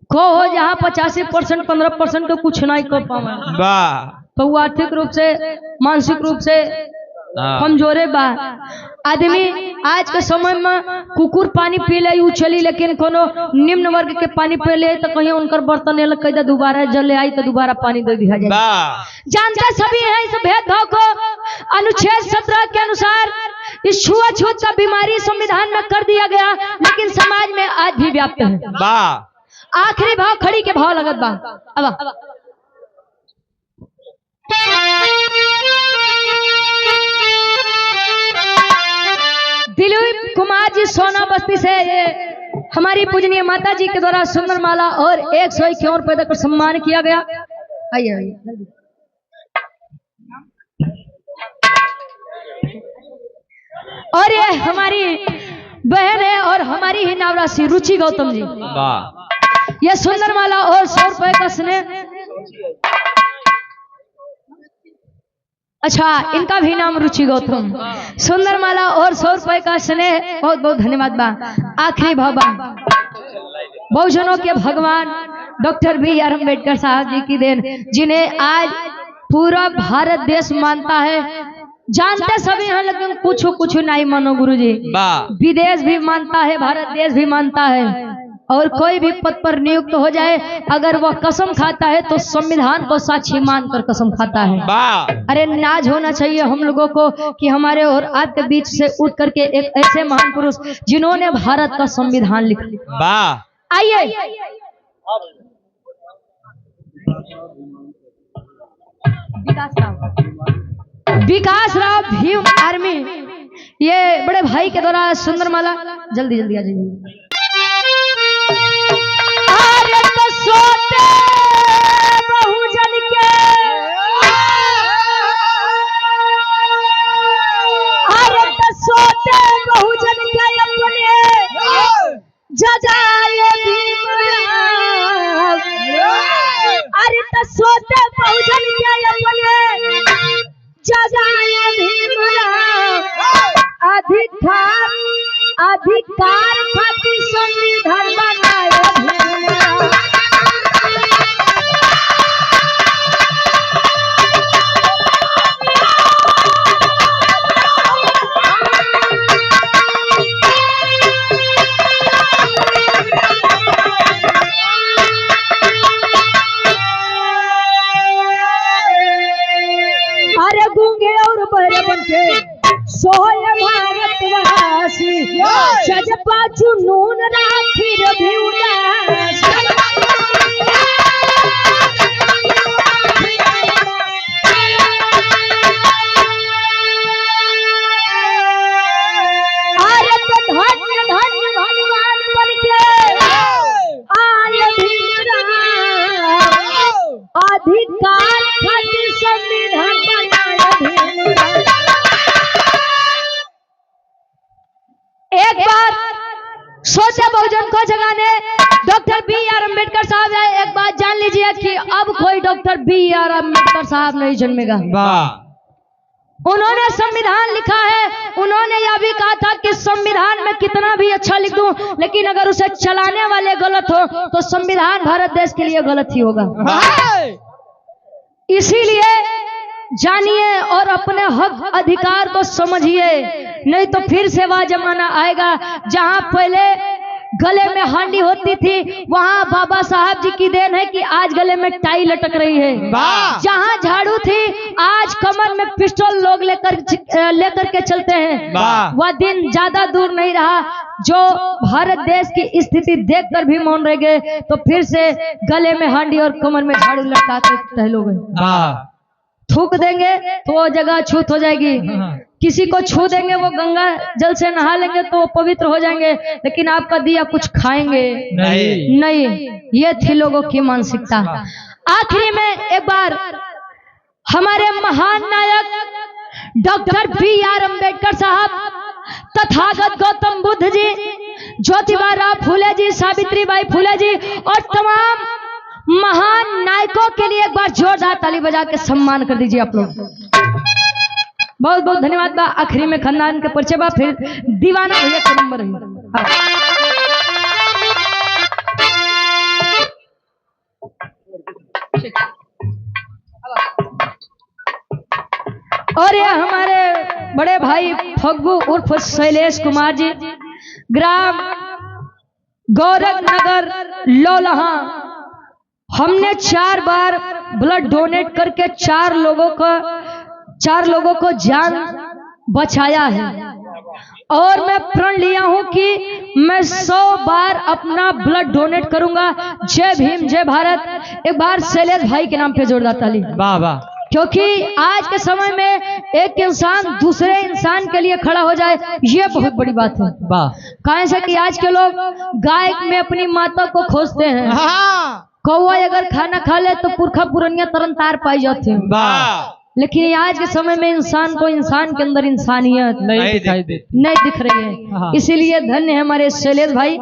को हो जहाँ 85% 15% तो कुछ नहीं कर पावा, तो वो आर्थिक रूप से मानसिक रूप से कमजोरे बा। आदमी आज के समय में कुकुर पानी पी ले उ चली, लेकिन कोनो निम्न वर्ग के पानी पी ले तो कहीं उनकर बर्तन कहीं दोबारा जल आई तो दोबारा पानी दे दिया जाए। जानते सभी है इस भेदभाव को। अनुच्छेद 17 के अनुसार इस छुआछूत का बीमारी संविधान में कर दिया गया, लेकिन समाज में आज भी व्याप्त है। आखिरी भाव खड़ी के भाव लगत बा। अब दिलीप कुमार जी सोना बस्ती से ये हमारी पूजनीय माता जी के द्वारा सुंदर माला और 151 रुपए देकर सम्मान किया गया। आइए आइए। और ये हमारी बहन है और हमारी ही नावरासी रुचि गौतम जी, ये सुंदर माला और 100 रुपए का स्नेह। अच्छा, इनका भी नाम रुचि गौतम। सुंदर माला और 100 रुपए का स्नेह, बहुत बहुत धन्यवाद बा। आखिरी भाबा बहुजनों के भगवान डॉक्टर BR अम्बेडकर साहब जी की देन, जिन्हें आज पूरा भारत देश मानता है। जानते सभी हैं, लेकिन कुछ नहीं मानो गुरुजी। विदेश भी मानता है, भारत देश भी मानता है। और कोई भी पद पर नियुक्त हो जाए, अगर वह कसम खाता है तो संविधान को साक्षी मानकर कसम खाता है। अरे नाज होना चाहिए हम लोगों को कि हमारे और आपके बीच से उठ करके एक ऐसे महान पुरुष जिन्होंने भारत का संविधान लिखा। आइए विकास राव भीम आर्मी, ये बड़े भाई के द्वारा सुंदर माला। जल्दी जल्दी आ जाइए। सोते बहुजन के, अरे सोते बहुजन के अपने जगाए भीमराव। अरे सोते बहुजन के अपने जगाए भीमराव। अधिकार खातिर संविधान बनाए भीमराव। साहब एक बात जान लीजिए कि अब कोई डॉक्टर BR अम्बेडकर साहब नहीं जन्मेगा। उन्होंने संविधान लिखा है, उन्होंने यह भी कहा था कि संविधान में कितना भी अच्छा लिख दूं, लेकिन अगर उसे चलाने वाले गलत हो तो संविधान भारत देश के लिए गलत ही होगा। इसीलिए जानिए और अपने हक अधिकार को समझिए, नहीं तो फिर से वह जमाना आएगा जहां पहले गले में हांडी होती थी, वहां बाबा साहब जी की देन है कि आज गले में टाई लटक रही है। जहां झाड़ू थी आज कमर में पिस्टल लोग लेकर के चलते हैं। वह दिन ज्यादा दूर नहीं रहा जो भारत देश की स्थिति देखकर भी मौन रह गए, तो फिर से गले में हांडी और कमर में झाड़ू लटका के टहलोगे। थूक देंगे तो वो जगह छूत हो जाएगी, किसी को छू देंगे वो गंगा जल से नहा लेंगे तो वो पवित्र हो जाएंगे, लेकिन आपका दिया कुछ खाएंगे नहीं। ये थी लोगों की मानसिकता। आखिरी में एक बार हमारे महान नायक डॉक्टर BR अम्बेडकर साहब, तथागत गौतम बुद्ध जी, ज्योतिबा राव फूले जी, सावित्रीबाई फूले जी और तमाम महान नायकों के लिए एक बार जोरदार ताली बजा के सम्मान कर दीजिए आप लोग। बहुत बहुत धन्यवाद बा। आखिरी में खानदान के परिचय बा, फिर दीवाना भैया का नंबर है। और ये हमारे बड़े भाई फग्गू उर्फ शैलेश कुमार जी, ग्राम गोरखनगर लौलहा। हमने 4 बार ब्लड डोनेट करके 4 लोगों को जान बचाया है, और मैं प्रण लिया हूं कि मैं 100 बार अपना ब्लड डोनेट करूंगा। जय भीम, जय भारत। एक बार शैलेश भाई के नाम पे जोरदार ताली। वाह वाह। क्योंकि आज के समय में एक इंसान दूसरे इंसान के लिए खड़ा हो जाए, ये बहुत बड़ी बात है। वाह। कहें से कि आज के लोग गाय में अपनी माता को खोजते हैं, कौवा अगर खाना खा ले तो पुरखा पुरनिया तरन तार पाई जाते हैं, लेकिन आज के समय में इंसान को इंसान के अंदर इंसानियत नहीं दिख रही है। इसीलिए धन्य है हमारे शैलेश भाई।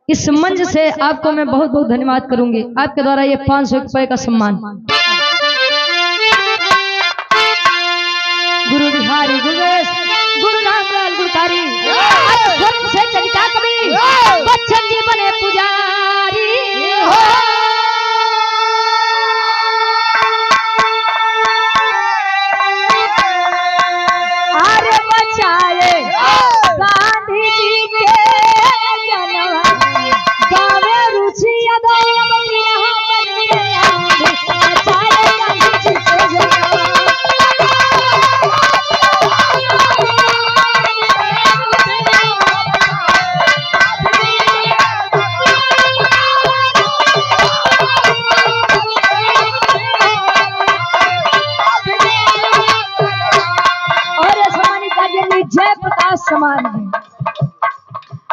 इस मंच से आपको मैं बहुत बहुत धन्यवाद करूंगी। आपके द्वारा ये 500 रुपए का सम्मान। गुरु बिहारी गुरुवेश गुरु रामलाल गुरकारी से चलिका कवि बच्चन जी बने पुजारी।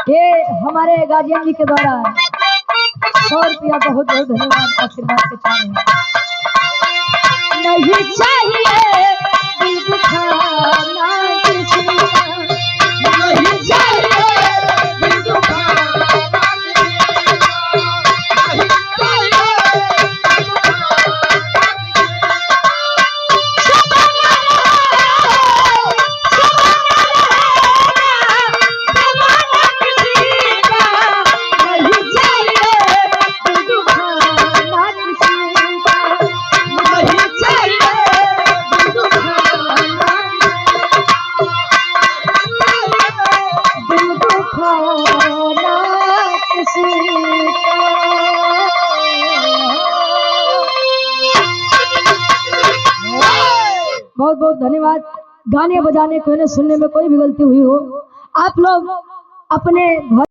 ये हमारे गार्जियन जी के द्वारा 100 रुपया बहुत बहुत धन्यवाद आशीर्वाद के चाहे। नहीं चाहिए दिल दुखाना किसी का, नहीं चाहिए दिल दुखाना बहुत बहुत धन्यवाद। गाने बजाने को सुनने में कोई भी गलती हुई हो, आप लोग अपने घर